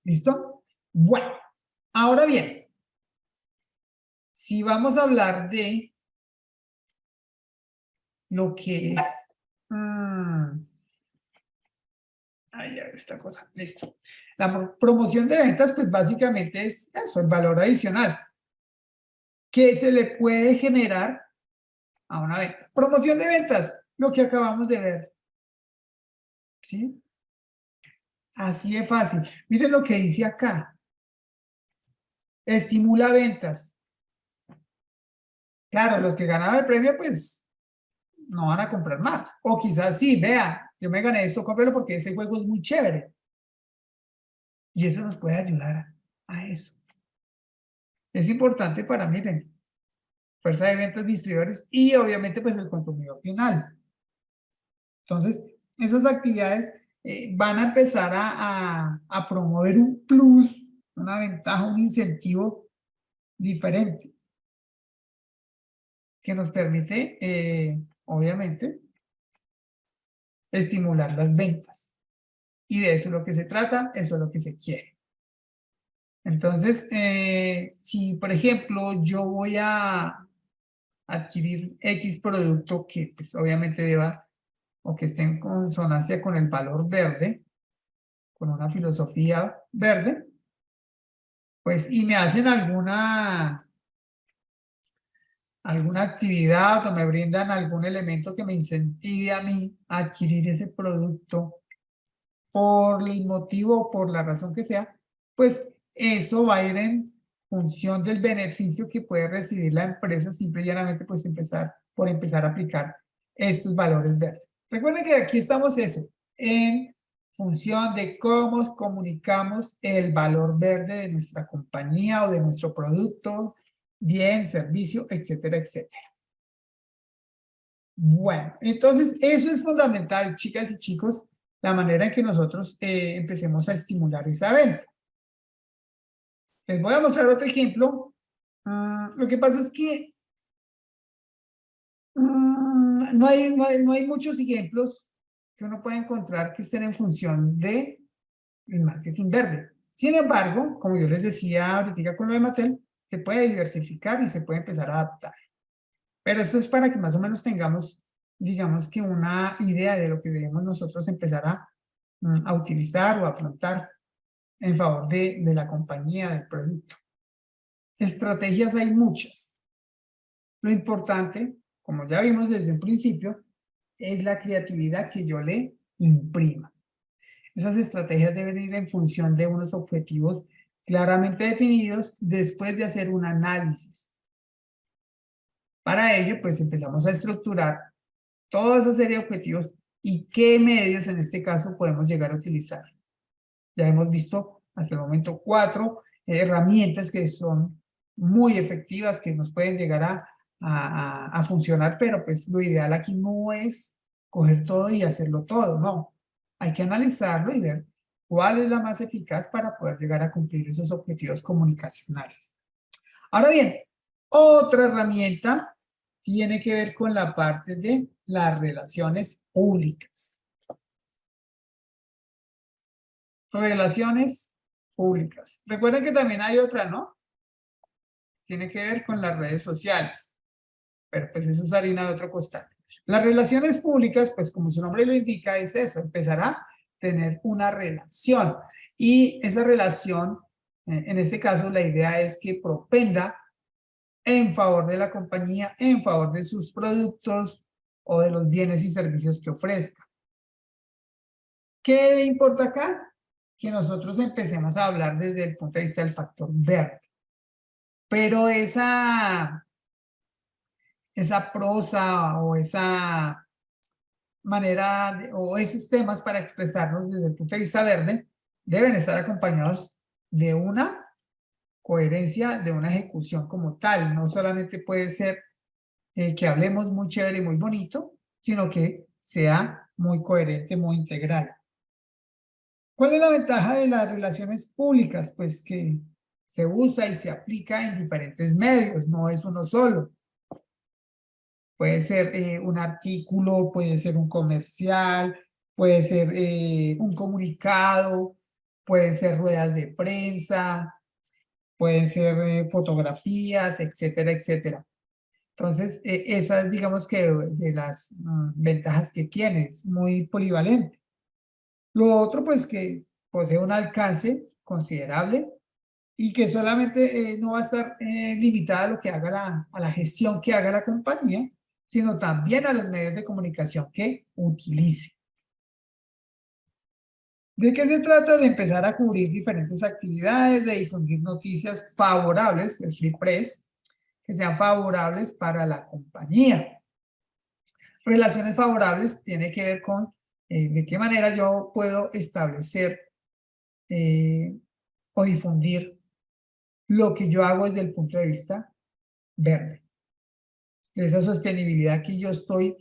¿Listo? Bueno, ahora bien, si vamos a hablar de lo que es Ahí ya esta cosa, listo. La promoción de ventas, pues básicamente es eso, el valor adicional que se le puede generar a una venta. Promoción de ventas, lo que acabamos de ver. ¿Sí? Así es fácil. Miren lo que dice acá. Estimula ventas. Claro, los que ganaron el premio, pues no van a comprar más. O quizás sí, vea, yo me gané esto, cómprelo porque ese juego es muy chévere. Y eso nos puede ayudar a eso. Es importante para, miren, fuerza de ventas, distribuidores y obviamente pues el consumidor final. Entonces, esas actividades van a empezar a promover un plus, una ventaja, un incentivo diferente que nos permite, obviamente, estimular las ventas. Y de eso es lo que se trata, eso es lo que se quiere. Entonces, si por ejemplo yo voy a adquirir X producto que pues obviamente deba o que esté en consonancia con el valor verde, con una filosofía verde, pues y me hacen alguna actividad o me brindan algún elemento que me incentive a mí a adquirir ese producto por el motivo o por la razón que sea, pues eso va a ir en función del beneficio que puede recibir la empresa, simple y llanamente pues empezar a aplicar estos valores verdes. Recuerden que aquí estamos eso, en función de cómo comunicamos el valor verde de nuestra compañía o de nuestro producto, bien, servicio, etcétera, etcétera. Bueno, entonces eso es fundamental, chicas y chicos, la manera en que nosotros empecemos a estimular esa venta. Les voy a mostrar otro ejemplo. Lo que pasa es que no hay muchos ejemplos que uno pueda encontrar que estén en función de el marketing verde. Sin embargo, como yo les decía ahorita con lo de Mattel, se puede diversificar y se puede empezar a adaptar. Pero eso es para que más o menos tengamos, digamos que una idea de lo que debemos nosotros empezar a utilizar o afrontar en favor de la compañía, del producto. Estrategias hay muchas. Lo importante, como ya vimos desde un principio, es la creatividad que yo le imprima. Esas estrategias deben ir en función de unos objetivos claramente definidos después de hacer un análisis. Para ello, pues empezamos a estructurar toda esa serie de objetivos y qué medios en este caso podemos llegar a utilizar. Ya hemos visto hasta el momento 4 herramientas que son muy efectivas, que nos pueden llegar a funcionar, pero pues lo ideal aquí no es coger todo y hacerlo todo, no. Hay que analizarlo y ver cuál es la más eficaz para poder llegar a cumplir esos objetivos comunicacionales. Ahora bien, otra herramienta tiene que ver con la parte de las relaciones públicas. Relaciones públicas. Recuerden que también hay otra, ¿no? Tiene que ver con las redes sociales. Pero pues eso es harina de otro costal. Las relaciones públicas, pues como su nombre lo indica, es eso, empezar a tener una relación. Y esa relación, en este caso, la idea es que propenda en favor de la compañía, en favor de sus productos o de los bienes y servicios que ofrezca. ¿Qué importa acá? Que nosotros empecemos a hablar desde el punto de vista del factor verde. Pero esa prosa o esa manera o esos temas para expresarnos desde el punto de vista verde deben estar acompañados de una coherencia, de una ejecución como tal. No solamente puede ser que hablemos muy chévere y muy bonito, sino que sea muy coherente, muy integral. ¿Cuál es la ventaja de las relaciones públicas? Pues que se usa y se aplica en diferentes medios, no es uno solo. Puede ser un artículo, puede ser un comercial, puede ser un comunicado, puede ser ruedas de prensa, pueden ser fotografías, etcétera, etcétera. Entonces, esas digamos que de las ventajas que tiene, es muy polivalente. Lo otro, pues que posee un alcance considerable y que solamente no va a estar limitada a lo que haga a la gestión que haga la compañía, sino también a los medios de comunicación que utilice. ¿De qué se trata? De empezar a cubrir diferentes actividades, de difundir noticias favorables, el free press, que sean favorables para la compañía. Relaciones favorables tiene que ver con de qué manera yo puedo establecer o difundir lo que yo hago desde el punto de vista verde, de esa sostenibilidad que yo estoy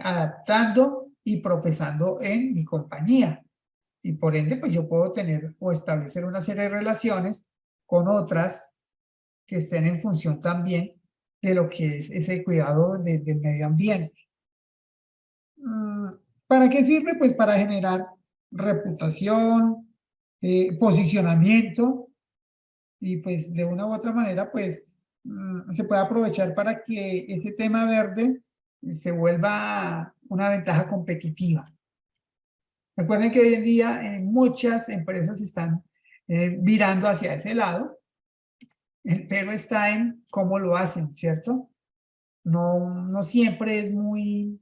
adaptando y profesando en mi compañía. Y por ende, pues yo puedo tener o establecer una serie de relaciones con otras que estén en función también de lo que es ese cuidado del medio ambiente. ¿Para qué sirve? Pues para generar reputación, posicionamiento y pues de una u otra manera pues se puede aprovechar para que ese tema verde se vuelva una ventaja competitiva. Recuerden que hoy en día muchas empresas están virando hacia ese lado, pero está en cómo lo hacen, ¿cierto? No siempre es muy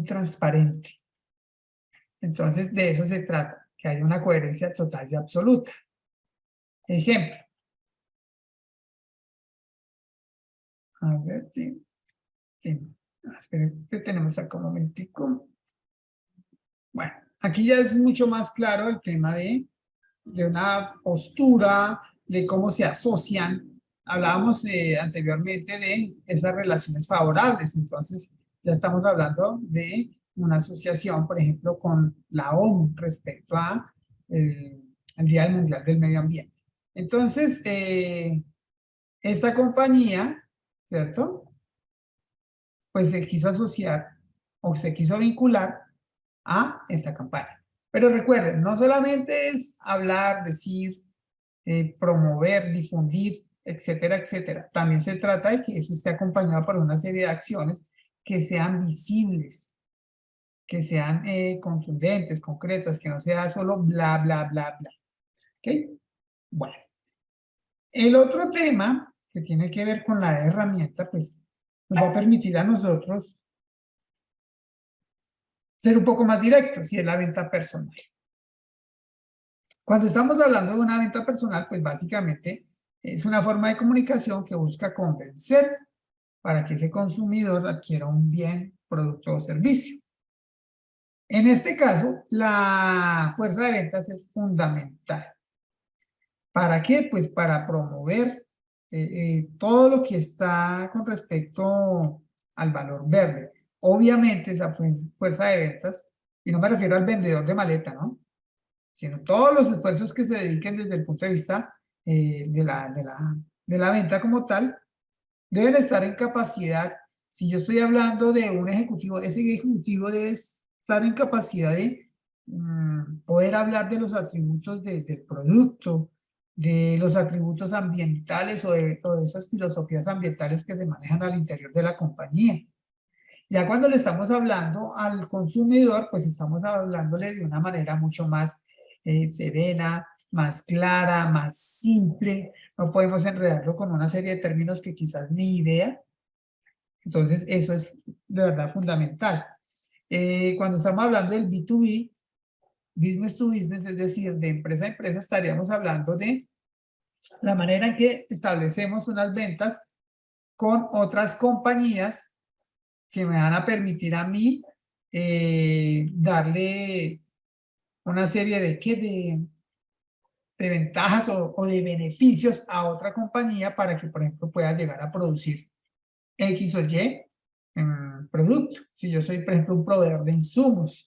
transparente. Entonces, de eso se trata, que haya una coherencia total y absoluta. Ejemplo. A ver, esperen, que tenemos acá un momentico. Bueno, aquí ya es mucho más claro el tema de una postura, de cómo se asocian. Hablábamos anteriormente de esas relaciones favorables, entonces ya estamos hablando de una asociación, por ejemplo, con la ONU respecto a el Día Mundial del Medio Ambiente. Entonces, esta compañía, ¿cierto? Pues se quiso asociar o se quiso vincular a esta campaña. Pero recuerden, no solamente es hablar, decir, promover, difundir, etcétera, etcétera. También se trata de que eso esté acompañado por una serie de acciones que sean visibles, que sean contundentes, concretas, que no sea solo bla, bla, bla, bla. ¿Ok? Bueno. El otro tema que tiene que ver con la herramienta, pues nos va a permitir a nosotros ser un poco más directos, y es la venta personal. Cuando estamos hablando de una venta personal, pues básicamente es una forma de comunicación que busca convencer para que ese consumidor adquiera un bien, producto o servicio. En este caso, la fuerza de ventas es fundamental. ¿Para qué? Pues para promover todo lo que está con respecto al valor verde. Obviamente esa fuerza de ventas, y no me refiero al vendedor de maleta, ¿no? Sino todos los esfuerzos que se dediquen desde el punto de vista de la venta como tal, deben estar en capacidad. Si yo estoy hablando de un ejecutivo, ese ejecutivo debe estar en capacidad de poder hablar de los atributos del producto, de los atributos ambientales o de esas filosofías ambientales que se manejan al interior de la compañía. Ya cuando le estamos hablando al consumidor, pues estamos hablándole de una manera mucho más serena, más clara, más simple. No podemos enredarlo con una serie de términos que quizás ni idea. Entonces, eso es de verdad fundamental. Cuando estamos hablando del B2B, business to business, es decir, de empresa a empresa, estaríamos hablando de la manera en que establecemos unas ventas con otras compañías que me van a permitir a mí darle una serie de ventajas o de beneficios a otra compañía para que, por ejemplo, pueda llegar a producir X o Y producto. Si yo soy, por ejemplo, un proveedor de insumos.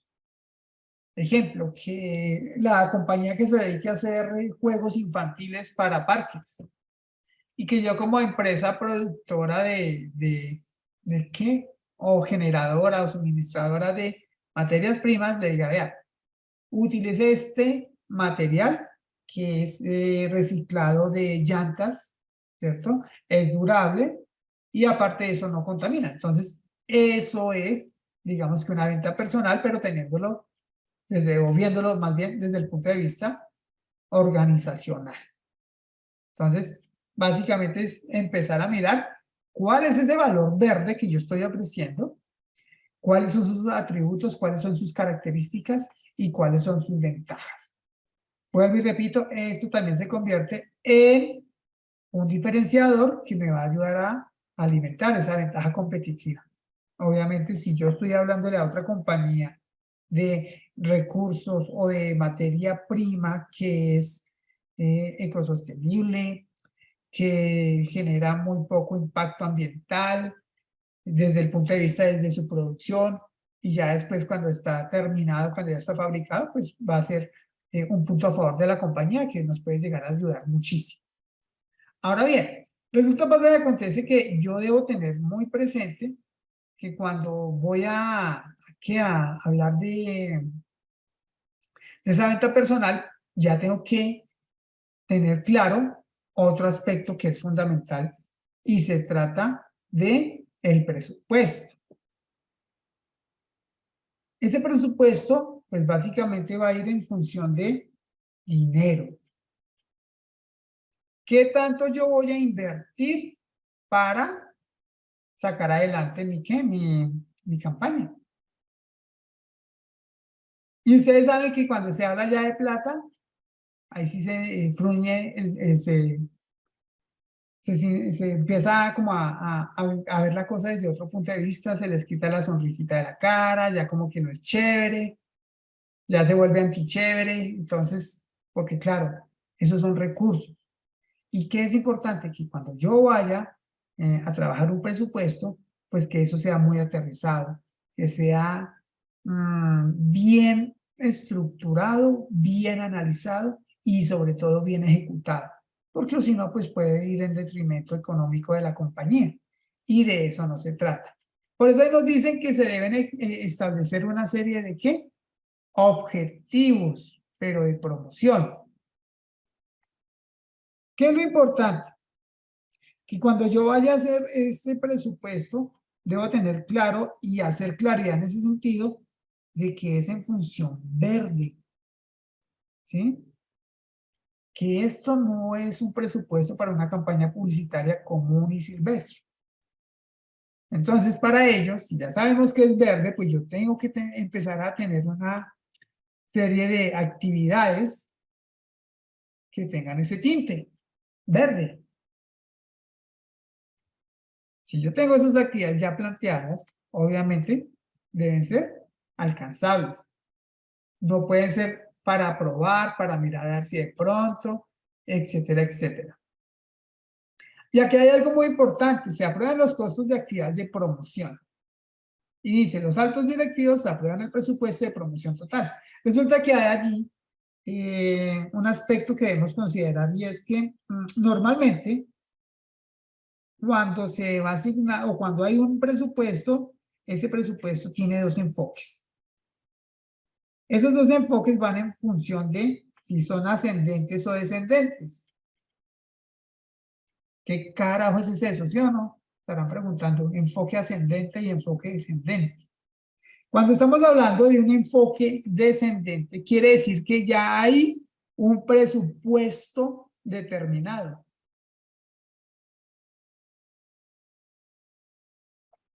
Ejemplo, que la compañía que se dedique a hacer juegos infantiles para parques y que yo como empresa productora ¿de qué? O generadora o suministradora de materias primas le diga, vea, utilice este material que es reciclado de llantas, ¿cierto? Es durable y aparte de eso no contamina. Entonces, eso es, digamos que una venta personal, pero teniéndolo o viéndolo más bien desde el punto de vista organizacional. Entonces, básicamente es empezar a mirar cuál es ese valor verde que yo estoy ofreciendo, cuáles son sus atributos, cuáles son sus características y cuáles son sus ventajas. Vuelvo y repito, esto también se convierte en un diferenciador que me va a ayudar a alimentar esa ventaja competitiva. Obviamente, si yo estoy hablándole a otra compañía de recursos o de materia prima que es ecosostenible, que genera muy poco impacto ambiental desde el punto de vista de su producción, y ya después cuando está terminado, cuando ya está fabricado, pues va a ser un punto a favor de la compañía que nos puede llegar a ayudar muchísimo. Ahora bien, resulta pasar y acontece que yo debo tener muy presente que cuando voy a hablar de esa venta personal, ya tengo que tener claro otro aspecto que es fundamental y se trata de el presupuesto. Ese presupuesto, pues básicamente va a ir en función de dinero. ¿Qué tanto yo voy a invertir para sacar adelante mi campaña? Y ustedes saben que cuando se habla ya de plata, ahí sí se fruñe, se empieza como a ver la cosa desde otro punto de vista, se les quita la sonrisita de la cara, ya como que no es chévere, ya se vuelve antichévere, entonces, porque claro, esos son recursos. ¿Y qué es importante? Que cuando yo vaya a trabajar un presupuesto, pues que eso sea muy aterrizado, que sea bien estructurado, bien analizado y sobre todo bien ejecutado, porque si no, pues puede ir en detrimento económico de la compañía y de eso no se trata. Por eso nos dicen que se deben establecer una serie de ¿qué? Objetivos, pero de promoción. ¿Qué es lo importante? Que cuando yo vaya a hacer este presupuesto, debo tener claro y hacer claridad en ese sentido de que es en función verde, ¿sí? Que esto no es un presupuesto para una campaña publicitaria común y silvestre. Entonces, para ello, si ya sabemos que es verde, pues yo tengo que empezar a tener una serie de actividades que tengan ese tinte verde. Si yo tengo esas actividades ya planteadas, obviamente deben ser alcanzables. No pueden ser para probar, para mirar a ver si de pronto, etcétera, etcétera. Y aquí hay algo muy importante, se aprueban los costos de actividades de promoción. Y dice, los altos directivos aprueban el presupuesto de promoción total. Resulta que hay allí un aspecto que debemos considerar y es que normalmente cuando se va a asignar o cuando hay un presupuesto, ese presupuesto tiene dos enfoques. Esos dos enfoques van en función de si son ascendentes o descendentes. ¿Qué carajo es eso, sí o no? Estarán preguntando, enfoque ascendente y enfoque descendente. Cuando estamos hablando de un enfoque descendente, quiere decir que ya hay un presupuesto determinado.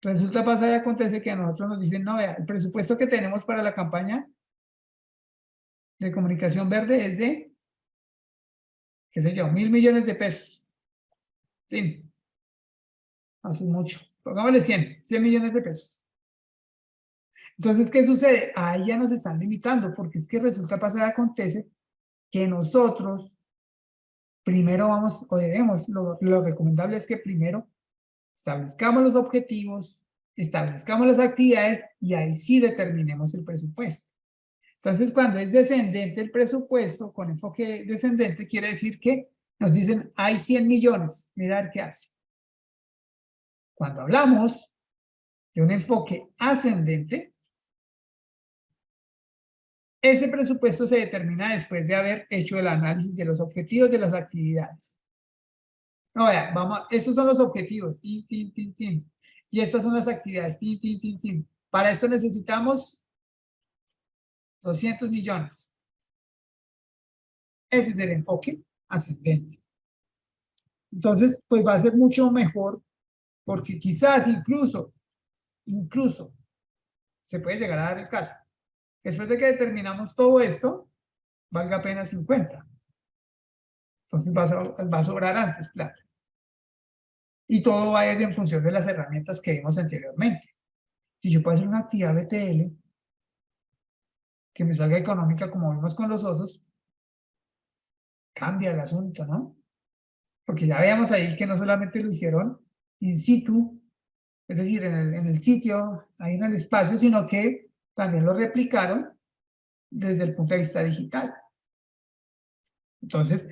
Resulta, pasa y acontece que a nosotros nos dicen, no, vea, el presupuesto que tenemos para la campaña de comunicación verde es de, qué sé yo, 1.000 millones de pesos. Sí, hace mucho. Pongámosle 100 millones de pesos. Entonces, ¿qué sucede? Ahí ya nos están limitando, porque es que resulta, pasa y acontece que nosotros primero vamos, o debemos, lo recomendable es que primero establezcamos los objetivos, establezcamos las actividades y ahí sí determinemos el presupuesto. Entonces, cuando es descendente el presupuesto, con enfoque descendente, quiere decir que nos dicen, hay 100 millones, mirar qué hace. Cuando hablamos de un enfoque ascendente, ese presupuesto se determina después de haber hecho el análisis de los objetivos de las actividades. No, vea, vamos, estos son los objetivos, tin, tin, tin, tin. Y estas son las actividades, tin, tin, tin, tin. Para esto necesitamos 200 millones. Ese es el enfoque ascendente. Entonces, pues va a ser mucho mejor porque quizás incluso se puede llegar a dar el caso. Después de que determinamos todo esto, valga apenas 50. Entonces va a sobrar antes, claro. Y todo va a ir en función de las herramientas que vimos anteriormente. Si yo puedo hacer una actividad BTL que me salga económica como vimos con los osos, cambia el asunto, ¿no? Porque ya veíamos ahí que no solamente lo hicieron in situ, es decir, en el sitio, ahí en el espacio, sino que también lo replicaron desde el punto de vista digital. Entonces,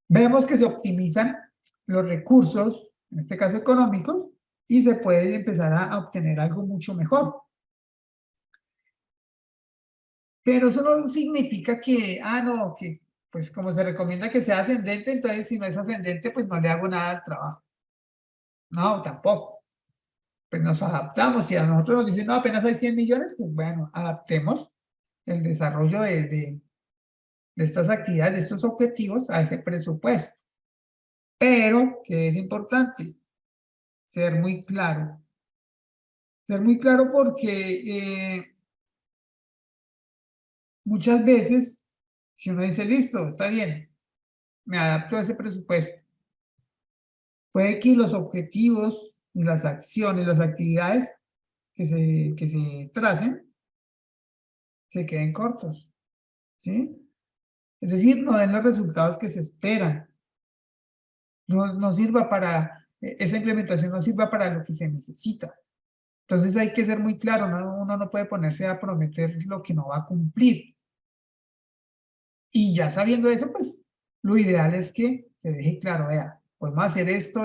vemos que se optimizan los recursos, en este caso económicos, y se puede empezar a obtener algo mucho mejor. Pero eso no significa que, no, que pues como se recomienda que sea ascendente, entonces si no es ascendente, pues no le hago nada al trabajo. No, tampoco. Pues nos adaptamos. Si a nosotros nos dicen, no, apenas hay 100 millones, pues bueno, adaptemos el desarrollo de estas actividades, de estos objetivos a ese presupuesto. Pero, que es importante, ser muy claro. Ser muy claro porque muchas veces, si uno dice, listo, está bien, me adapto a ese presupuesto, puede que los objetivos y las acciones, las actividades que se tracen, se queden cortos, ¿sí? Es decir, no den los resultados que se esperan. No sirva para, esa implementación no sirva para lo que se necesita. Entonces hay que ser muy claro, uno no puede ponerse a prometer lo que no va a cumplir. Y ya sabiendo eso, pues lo ideal es que se deje claro, vea, podemos hacer esto,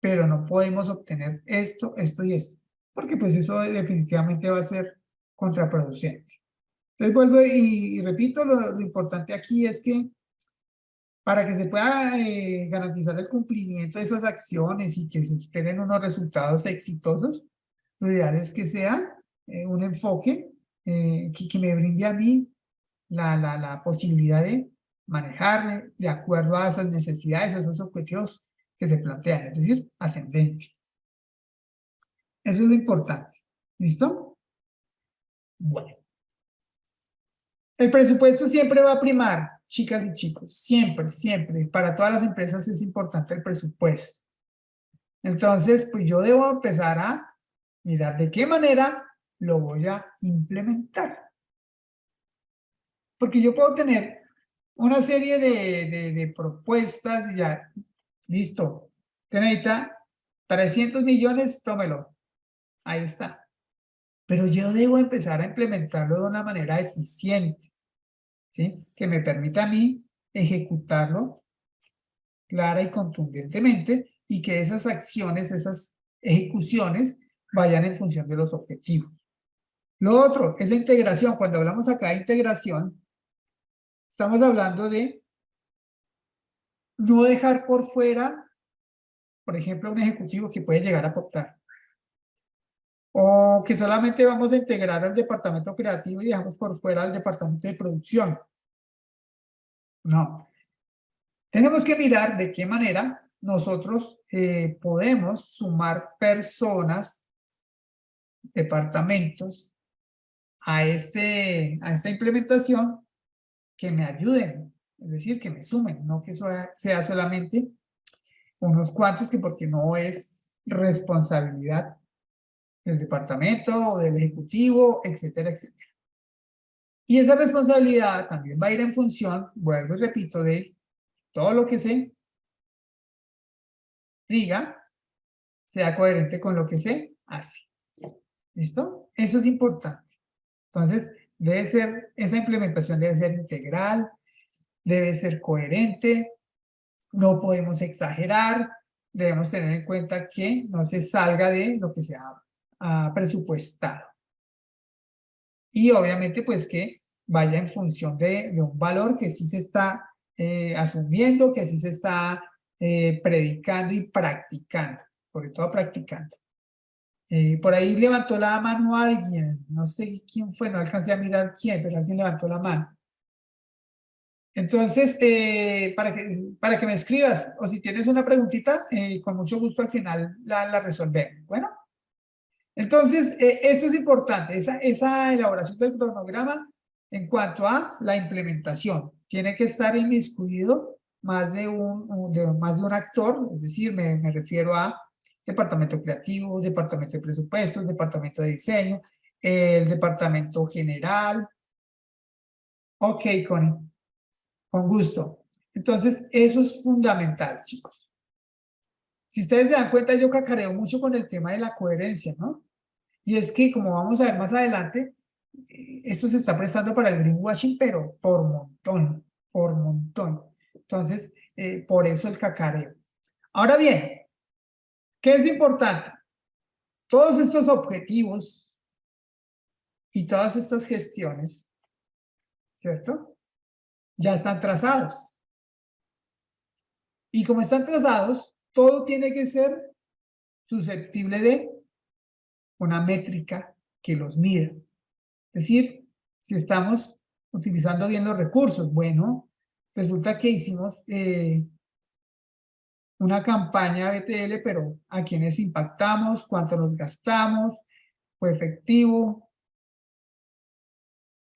pero no podemos obtener esto y esto, porque pues eso definitivamente va a ser contraproducente. Entonces vuelvo y repito, lo importante aquí es que para que se pueda garantizar el cumplimiento de esas acciones y que se esperen unos resultados exitosos, lo ideal es que sea un enfoque que me brinde a mí la posibilidad de manejar de acuerdo a esas necesidades, a esos objetivos que se plantean, es decir, ascendente. Eso es lo importante. ¿Listo? Bueno. El presupuesto siempre va a primar, chicas y chicos, siempre, siempre. Para todas las empresas es importante el presupuesto. Entonces, pues yo debo empezar a mirar de qué manera lo voy a implementar. Porque yo puedo tener una serie de propuestas, ya, listo, te necesita 300 millones, tómelo, ahí está. Pero yo debo empezar a implementarlo de una manera eficiente, ¿sí? Que me permita a mí ejecutarlo clara y contundentemente y que esas acciones, esas ejecuciones vayan en función de los objetivos. Lo otro, esa integración, cuando hablamos acá de integración, estamos hablando de no dejar por fuera, por ejemplo, un ejecutivo que puede llegar a aportar. O que solamente vamos a integrar al departamento creativo y dejamos por fuera al departamento de producción. No. Tenemos que mirar de qué manera nosotros podemos sumar personas, departamentos, a esta implementación que me ayuden, es decir, que me sumen, no que eso sea solamente unos cuantos que porque no es responsabilidad del departamento o del ejecutivo, etcétera, etcétera. Y esa responsabilidad también va a ir en función, vuelvo y repito, de todo lo que se diga sea coherente con lo que se hace. ¿Listo? Eso es importante. Entonces, esa implementación debe ser integral, debe ser coherente, no podemos exagerar, debemos tener en cuenta que no se salga de lo que se ha presupuestado. Y obviamente, pues que vaya en función de un valor que sí se está asumiendo, que sí se está predicando y practicando, sobre todo practicando. Por ahí levantó la mano alguien, no sé quién fue, no alcancé a mirar quién, pero alguien levantó la mano. Entonces, para que me escribas, o si tienes una preguntita, con mucho gusto al final la resolvemos. Bueno, entonces, eso es importante, esa elaboración del cronograma en cuanto a la implementación. Tiene que estar inmiscuido más de un actor, es decir, me refiero a departamento creativo, departamento de presupuestos, departamento de diseño, el departamento general. Ok, con gusto. Entonces, eso es fundamental, chicos. Si ustedes se dan cuenta, yo cacareo mucho con el tema de la coherencia, ¿no? Y es que, como vamos a ver más adelante, esto se está prestando para el greenwashing, pero por montón, por montón. Entonces, por eso el cacareo. Ahora bien, ¿qué es importante? Todos estos objetivos y todas estas gestiones, ¿cierto? Ya están trazados. Y como están trazados, todo tiene que ser susceptible de una métrica que los mida. Es decir, si estamos utilizando bien los recursos, bueno, resulta que hicimos una campaña BTL, pero ¿a quiénes impactamos? ¿Cuánto nos gastamos? ¿Fue efectivo?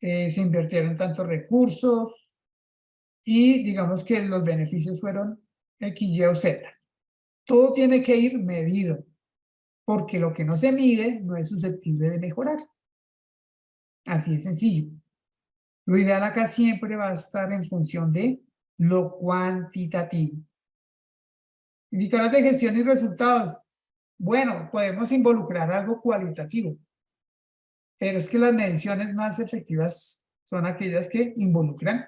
¿Se invirtieron tantos recursos? Y digamos que los beneficios fueron X, Y o Z. Todo tiene que ir medido, porque lo que no se mide no es susceptible de mejorar. Así de sencillo. Lo ideal acá siempre va a estar en función de lo cuantitativo. Indicadores de gestión y resultados. Bueno, podemos involucrar algo cualitativo, pero es que las mediciones más efectivas son aquellas que involucran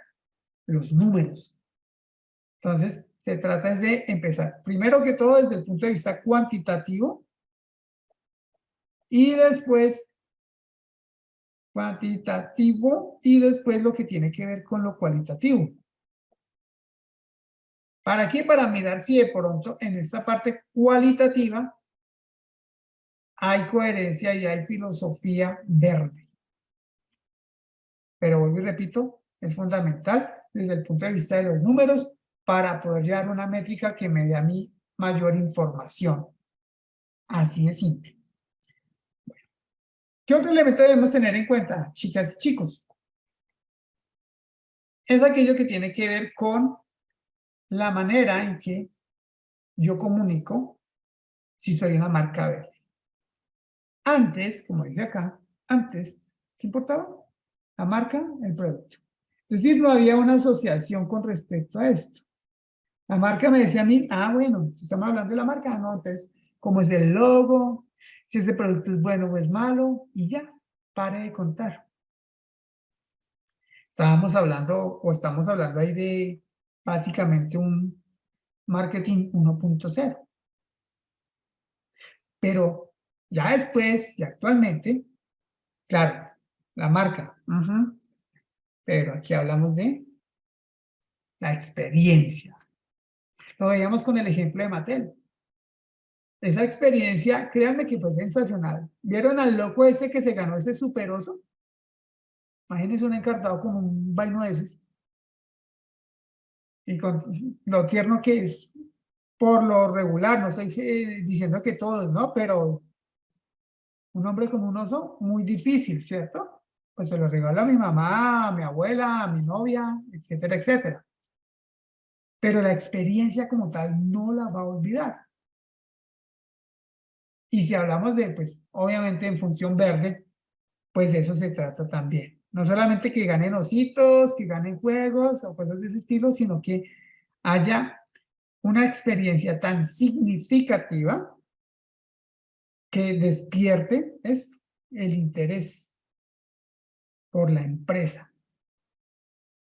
los números. Entonces, se trata de empezar, primero que todo, desde el punto de vista cuantitativo y después lo que tiene que ver con lo cualitativo. ¿Para qué? Para mirar si de pronto en esta parte cualitativa hay coherencia y hay filosofía verde. Pero vuelvo y repito, es fundamental desde el punto de vista de los números para poder llevar una métrica que me dé a mí mayor información. Así de simple. ¿Qué otro elemento debemos tener en cuenta, chicas y chicos? Es aquello que tiene que ver con la manera en que yo comunico si soy una marca verde. Antes, como dice acá, antes, ¿qué importaba? La marca, el producto. Es decir, no había una asociación con respecto a esto. La marca me decía a mí, bueno, si estamos hablando de la marca, no, entonces, ¿cómo es el logo? Si ese producto es bueno o es malo, y ya, pare de contar. Estamos hablando ahí de básicamente un marketing 1.0. Pero ya después, y actualmente, claro, la marca, pero aquí hablamos de la experiencia. Lo veíamos con el ejemplo de Mattel. Esa experiencia, créanme que fue sensacional. ¿Vieron al loco ese que se ganó ese superoso? Imagínense un encartado con un vaino de esos. Y con lo tierno que es por lo regular, no estoy diciendo que todos, ¿no? Pero un hombre con un oso, muy difícil, ¿cierto? Pues se lo regalo a mi mamá, a mi abuela, a mi novia, etcétera, etcétera. Pero la experiencia como tal no la va a olvidar. Y si hablamos de, pues, obviamente en función verde, pues de eso se trata también. No solamente que ganen ositos, que ganen juegos o cosas de ese estilo, sino que haya una experiencia tan significativa que despierte esto, el interés por la empresa.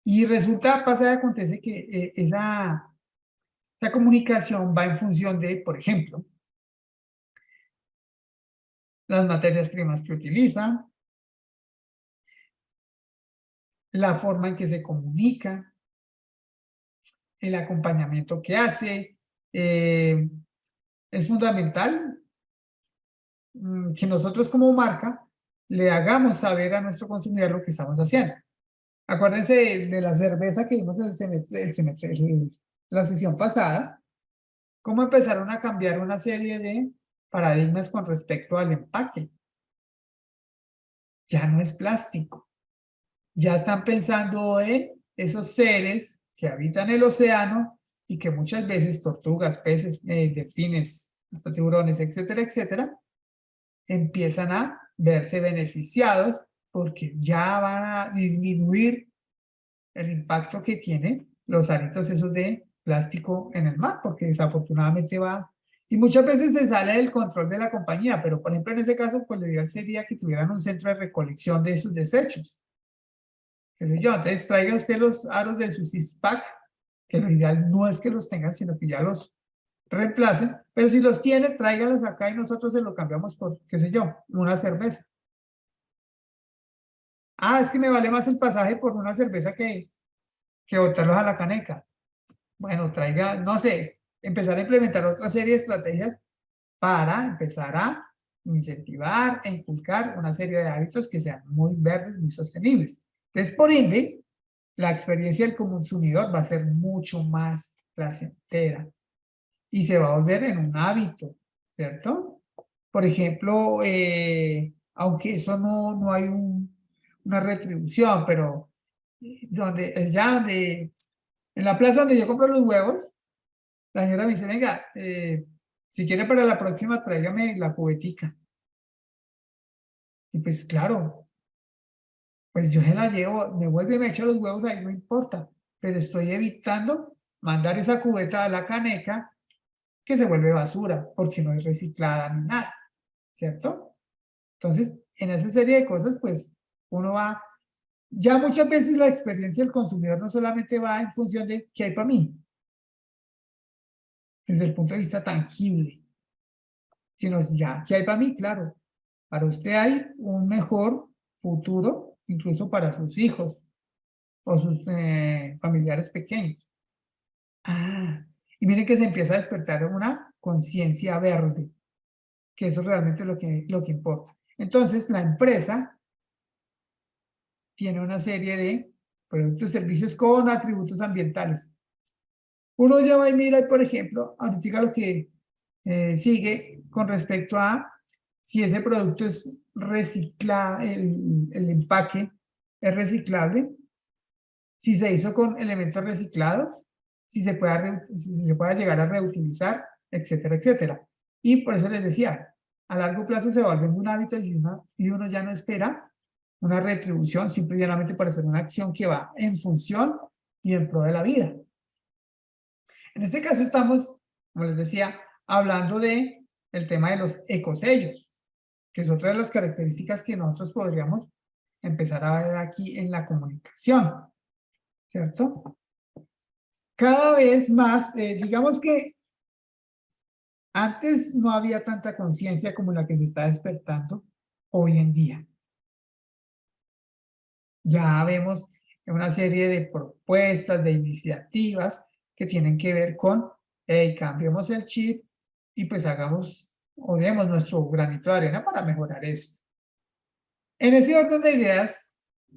Y resulta, pasa y acontece que esa comunicación va en función de, por ejemplo, las materias primas que utiliza, la forma en que se comunica, el acompañamiento que hace. Es fundamental que nosotros como marca le hagamos saber a nuestro consumidor lo que estamos haciendo. Acuérdense de la cerveza que vimos la sesión pasada, cómo empezaron a cambiar una serie de paradigmas con respecto al empaque. Ya no es plástico. Ya están pensando en esos seres que habitan el océano y que muchas veces tortugas, peces, delfines, hasta tiburones, etcétera, etcétera, empiezan a verse beneficiados porque ya van a disminuir el impacto que tienen los aritos esos de plástico en el mar, porque desafortunadamente va, y muchas veces se sale del control de la compañía, pero por ejemplo en ese caso, pues lo ideal sería que tuvieran un centro de recolección de esos desechos. ¿Qué sé yo? Entonces traiga usted los aros de su CISPAC, que lo ideal no es que los tengan, sino que ya los reemplacen, pero si los tiene, tráigalos acá y nosotros se lo cambiamos por, qué sé yo, una cerveza. Ah, es que me vale más el pasaje por una cerveza que botarlos a la caneca. Bueno, traiga, no sé, empezar a implementar otra serie de estrategias para empezar a incentivar e inculcar una serie de hábitos que sean muy verdes, muy sostenibles. Entonces, por ende, la experiencia del consumidor va a ser mucho más placentera y se va a volver en un hábito, ¿cierto? Por ejemplo, aunque eso no hay una retribución, pero en la plaza donde yo compro los huevos, la señora me dice, venga, si quiere para la próxima tráigame la cubetica. Y pues claro, pues yo se la llevo, me vuelve y me echa los huevos ahí, no importa, pero estoy evitando mandar esa cubeta a la caneca que se vuelve basura, porque no es reciclada ni nada, ¿cierto? Entonces, en esa serie de cosas, pues uno va, ya muchas veces la experiencia del consumidor no solamente va en función de qué hay para mí, desde el punto de vista tangible, sino ya qué hay para mí, claro, para usted hay un mejor futuro, incluso para sus hijos o sus familiares pequeños. Ah, y miren que se empieza a despertar una conciencia verde, que eso realmente es lo que importa. Entonces, la empresa tiene una serie de productos y servicios con atributos ambientales. Uno ya va y mira, por ejemplo, ahorita lo que sigue con respecto a si ese producto es reciclable, el empaque es reciclable, si se hizo con elementos reciclados, si se pueda llegar a reutilizar, etcétera, etcétera. Y por eso les decía, a largo plazo se vuelve un hábito y uno ya no espera una retribución, simple y llanamente para hacer una acción que va en función y en pro de la vida. En este caso estamos, como les decía, hablando de el tema de los ecosellos, que es otra de las características que nosotros podríamos empezar a ver aquí en la comunicación, ¿cierto? Cada vez más, digamos que antes no había tanta conciencia como la que se está despertando hoy en día. Ya vemos una serie de propuestas, de iniciativas que tienen que ver con, hey, cambiemos el chip y pues hagamos o demos nuestro granito de arena para mejorar eso. En ese orden de ideas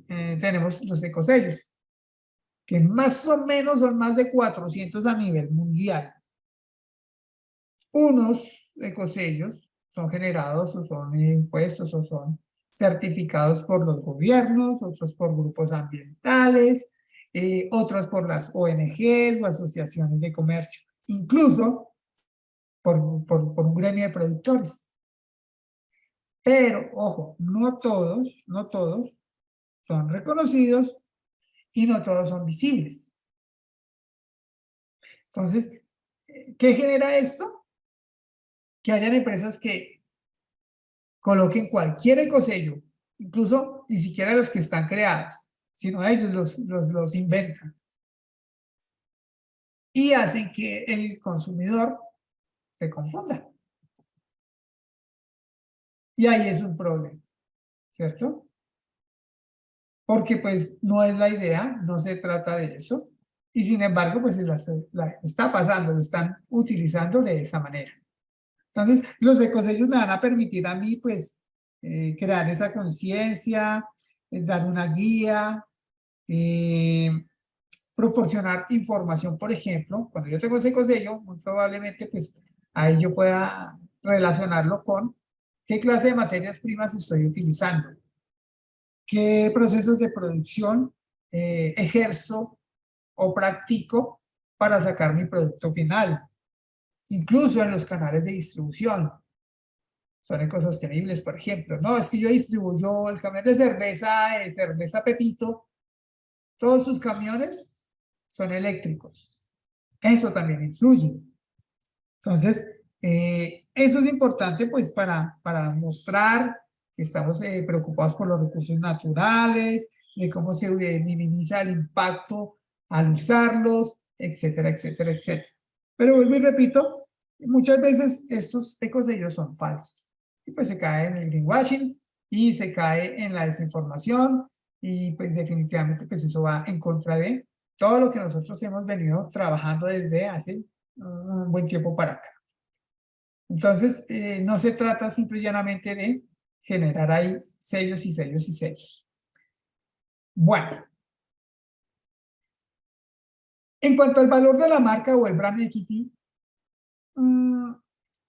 tenemos los ecosellos, que más o menos son más de 400 a nivel mundial. Unos ecosellos son generados o son impuestos o son certificados por los gobiernos, otros por grupos ambientales, otros por las ONGs o asociaciones de comercio, incluso por un gremio de productores. Pero, ojo, no todos son reconocidos y no todos son visibles. Entonces, ¿qué genera esto? Que hayan empresas que coloquen cualquier ecosello, incluso ni siquiera los que están creados, sino ellos los inventan. Y hacen que el consumidor se confunda. Y ahí es un problema, ¿cierto? Porque pues no es la idea, no se trata de eso. Y sin embargo, pues está pasando, lo están utilizando de esa manera. Entonces, los ecosellos me van a permitir a mí, pues, crear esa conciencia, dar una guía, eh, proporcionar información, por ejemplo, cuando yo tengo ese ecosello, muy probablemente, pues, ahí yo pueda relacionarlo con qué clase de materias primas estoy utilizando, qué procesos de producción ejerzo o practico para sacar mi producto final, incluso en los canales de distribución. Son ecosostenibles, por ejemplo. No, es que yo distribuyo el camión de cerveza Pepito, todos sus camiones son eléctricos. Eso también influye. Entonces, eso es importante pues para mostrar que estamos preocupados por los recursos naturales, de cómo se minimiza el impacto al usarlos, etcétera, etcétera, etcétera. Pero vuelvo y repito, muchas veces estos ecosellos son falsos. Y pues se cae en el greenwashing y se cae en la desinformación y pues definitivamente pues eso va en contra de todo lo que nosotros hemos venido trabajando desde hace un buen tiempo para acá. Entonces, no se trata simple y llanamente de generar ahí sellos y sellos y sellos. Bueno, en cuanto al valor de la marca o el brand equity,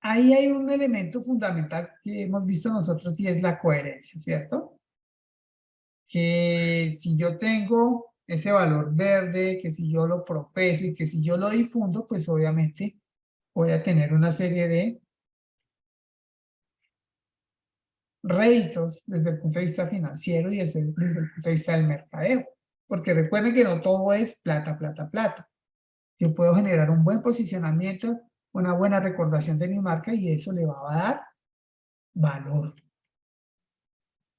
ahí hay un elemento fundamental que hemos visto nosotros y es la coherencia, ¿cierto? Que si yo tengo ese valor verde, que si yo lo profeso y que si yo lo difundo, pues obviamente voy a tener una serie de réditos desde el punto de vista financiero y desde el punto de vista del mercadeo. Porque recuerden que no todo es plata, plata, plata. Yo puedo generar un buen posicionamiento, una buena recordación de mi marca y eso le va a dar valor.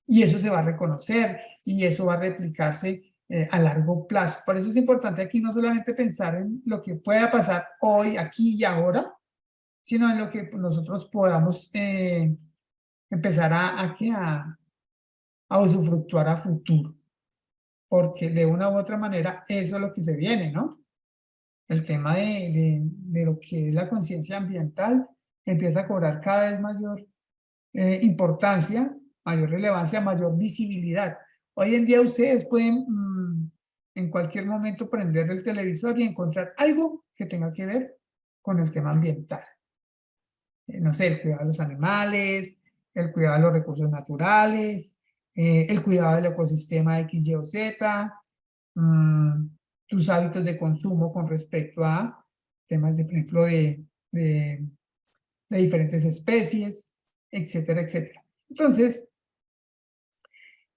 Y eso se va a reconocer y eso va a replicarse a largo plazo. Por eso es importante aquí no solamente pensar en lo que pueda pasar hoy, aquí y ahora, sino en lo que nosotros podamos empezar a usufructuar a futuro. Porque de una u otra manera eso es lo que se viene, ¿no? El tema de lo que es la conciencia ambiental empieza a cobrar cada vez mayor importancia, mayor relevancia, mayor visibilidad. Hoy en día ustedes pueden en cualquier momento prender el televisor y encontrar algo que tenga que ver con el tema ambiental. No sé, el cuidado de los animales, el cuidado de los recursos naturales, el cuidado del ecosistema X, Y o Z, tus hábitos de consumo con respecto a temas de, por ejemplo, de diferentes especies, etcétera, etcétera. Entonces,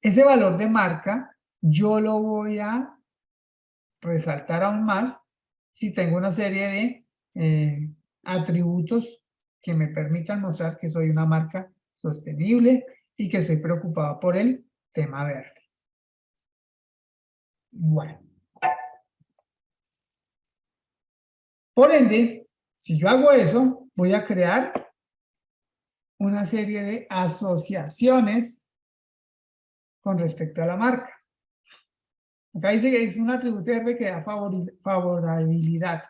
ese valor de marca yo lo voy a resaltar aún más si tengo una serie de atributos que me permitan mostrar que soy una marca sostenible y que estoy preocupado por el tema verde. Bueno. Por ende, si yo hago eso, voy a crear una serie de asociaciones con respecto a la marca. Acá dice que es un atributo verde que da favorabilidad.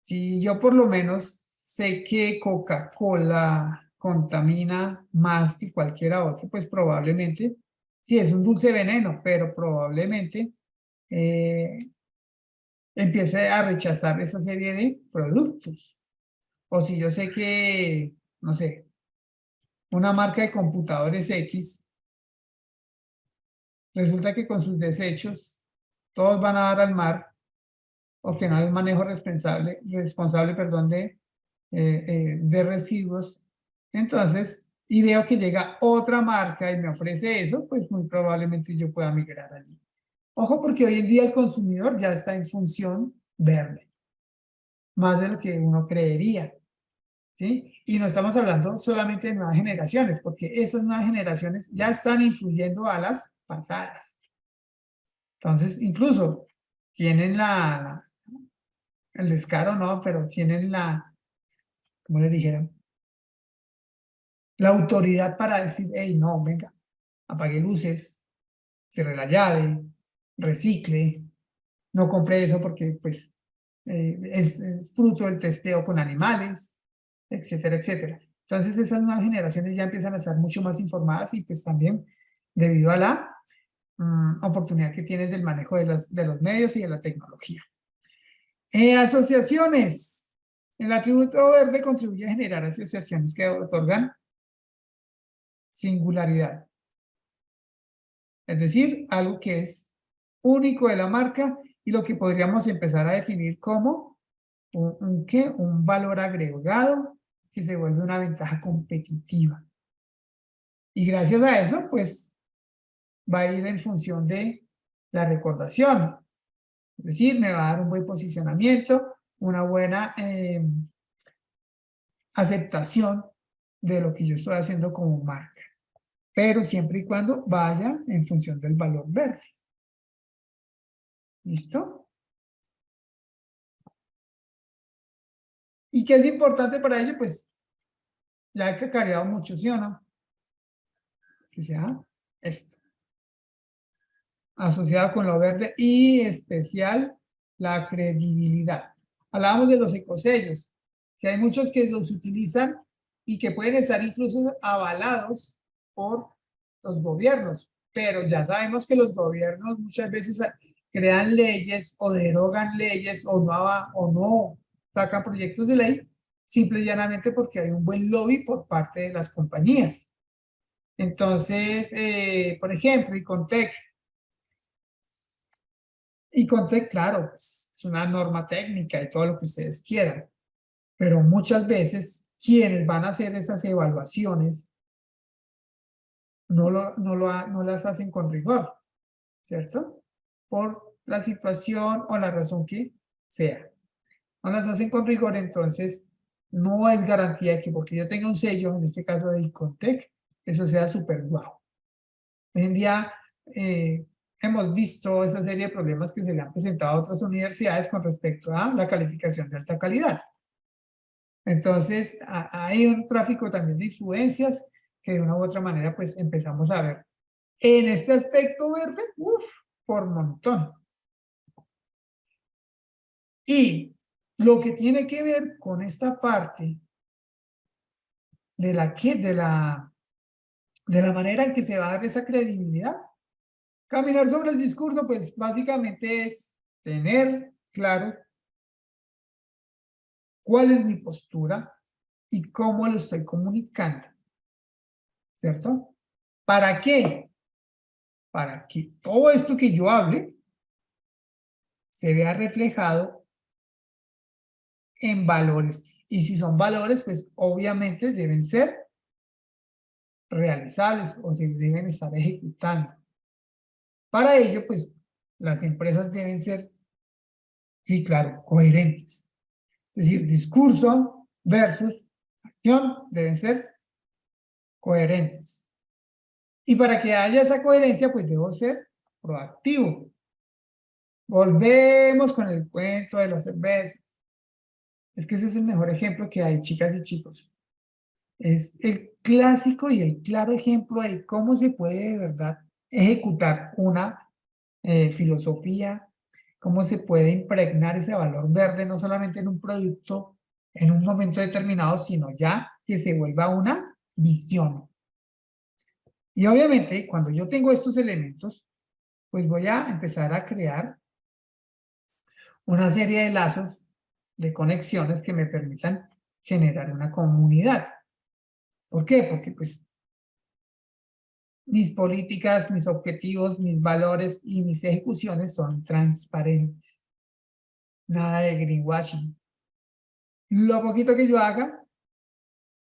Si yo por lo menos sé que Coca-Cola contamina más que cualquiera otro, pues probablemente, sí es un dulce veneno, pero probablemente empiece a rechazar esa serie de productos. O si yo sé que, no sé, una marca de computadores X, resulta que con sus desechos todos van a dar al mar, o que no hay un manejo responsable perdón, de residuos. Entonces, y veo que llega otra marca y me ofrece eso, pues muy probablemente yo pueda migrar allí. Ojo, porque hoy en día el consumidor ya está en función verde, más de lo que uno creería. ¿Sí? Y no estamos hablando solamente de nuevas generaciones, porque esas nuevas generaciones ya están influyendo a las pasadas. Entonces, incluso tienen el descaro, no, pero tienen ¿cómo les dijeron? La autoridad para decir, hey, no, venga, apague luces, cierre la llave, recicle, no compre eso porque pues es fruto del testeo con animales, etcétera, etcétera. Entonces esas nuevas generaciones ya empiezan a estar mucho más informadas y pues también debido a la oportunidad que tienen del manejo de los medios y de la tecnología. Asociaciones. El atributo verde contribuye a generar asociaciones que otorgan singularidad. Es decir, algo que es único de la marca y lo que podríamos empezar a definir como ¿qué? Un valor agregado que se vuelve una ventaja competitiva. Y gracias a eso, pues, va a ir en función de la recordación. Es decir, me va a dar un buen posicionamiento, una buena aceptación de lo que yo estoy haciendo como marca. Pero siempre y cuando vaya en función del valor verde. ¿Listo? ¿Y qué es importante para ello? Pues ya he cacareado mucho, ¿sí o no? Que sea esto, asociado con lo verde y especial la credibilidad. Hablábamos de los ecosellos, que hay muchos que los utilizan y que pueden estar incluso avalados por los gobiernos, pero ya sabemos que los gobiernos muchas veces crean leyes o derogan leyes o no sacan proyectos de ley simple y llanamente porque hay un buen lobby por parte de las compañías. Entonces, por ejemplo, Icontec, claro, pues, es una norma técnica y todo lo que ustedes quieran, pero muchas veces quienes van a hacer esas evaluaciones no las hacen con rigor, ¿cierto? Por la situación o la razón que sea. No las hacen con rigor, entonces no es garantía de que porque yo tenga un sello, en este caso de Icontec, eso sea súper guau. Hoy en día hemos visto esa serie de problemas que se le han presentado a otras universidades con respecto a la calificación de alta calidad. Entonces, hay un tráfico también de influencias que de una u otra manera pues empezamos a ver. En este aspecto verde, por montón. Y lo que tiene que ver con esta parte de la manera en que se va a dar esa credibilidad. Caminar sobre el discurso, pues básicamente es tener claro cuál es mi postura y cómo lo estoy comunicando, ¿cierto? ¿Para qué? Para que todo esto que yo hable se vea reflejado en valores. Y si son valores, pues obviamente deben ser realizables o se deben estar ejecutando. Para ello, pues las empresas deben ser, sí, claro, coherentes. Es decir, discurso versus acción deben ser coherentes. Y para que haya esa coherencia, pues debo ser proactivo. Volvemos con el cuento de la cerveza. Es que ese es el mejor ejemplo que hay, chicas y chicos. Es el clásico y el claro ejemplo de cómo se puede de verdad ejecutar una filosofía, cómo se puede impregnar ese valor verde no solamente en un producto en un momento determinado, sino ya que se vuelva una visión. Y obviamente, cuando yo tengo estos elementos, pues voy a empezar a crear una serie de lazos, de conexiones que me permitan generar una comunidad. ¿Por qué? Porque pues mis políticas, mis objetivos, mis valores y mis ejecuciones son transparentes. Nada de greenwashing. Lo poquito que yo haga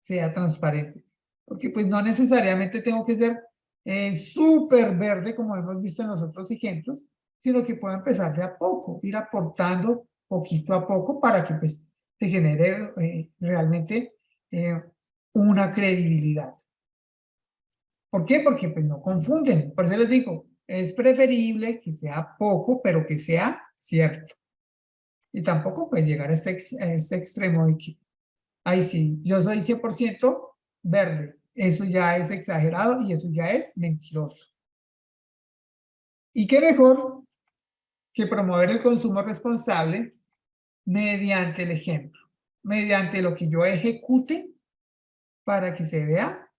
sea transparente. Porque pues no necesariamente tengo que ser súper verde como hemos visto en los otros ejemplos, sino que puedo empezar de a poco, ir aportando poquito a poco para que pues se genere realmente una credibilidad. ¿Por qué? Porque pues no confunden. Por eso les digo, es preferible que sea poco, pero que sea cierto. Y tampoco puede llegar a este extremo de que, ay sí, yo soy 100% verde. Eso ya es exagerado y eso ya es mentiroso. ¿Y qué mejor que promover el consumo responsable mediante el ejemplo? mediante lo que yo ejecute para que se vea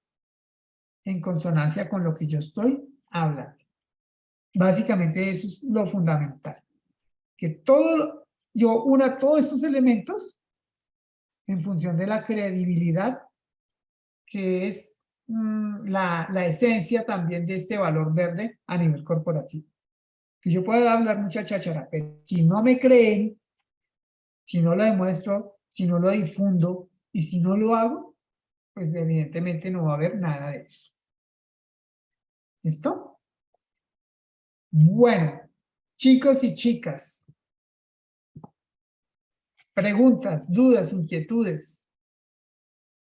en consonancia con lo que yo estoy hablando. Básicamente eso es lo fundamental. Que yo una todos estos elementos en función de la credibilidad, que es la esencia también de este valor verde a nivel corporativo. Que yo pueda hablar mucha cháchara, pero si no me creen, si no lo demuestro, si no lo difundo y si no lo hago, pues evidentemente no va a haber nada de eso. ¿Listo? Bueno, chicos y chicas, preguntas, dudas, inquietudes.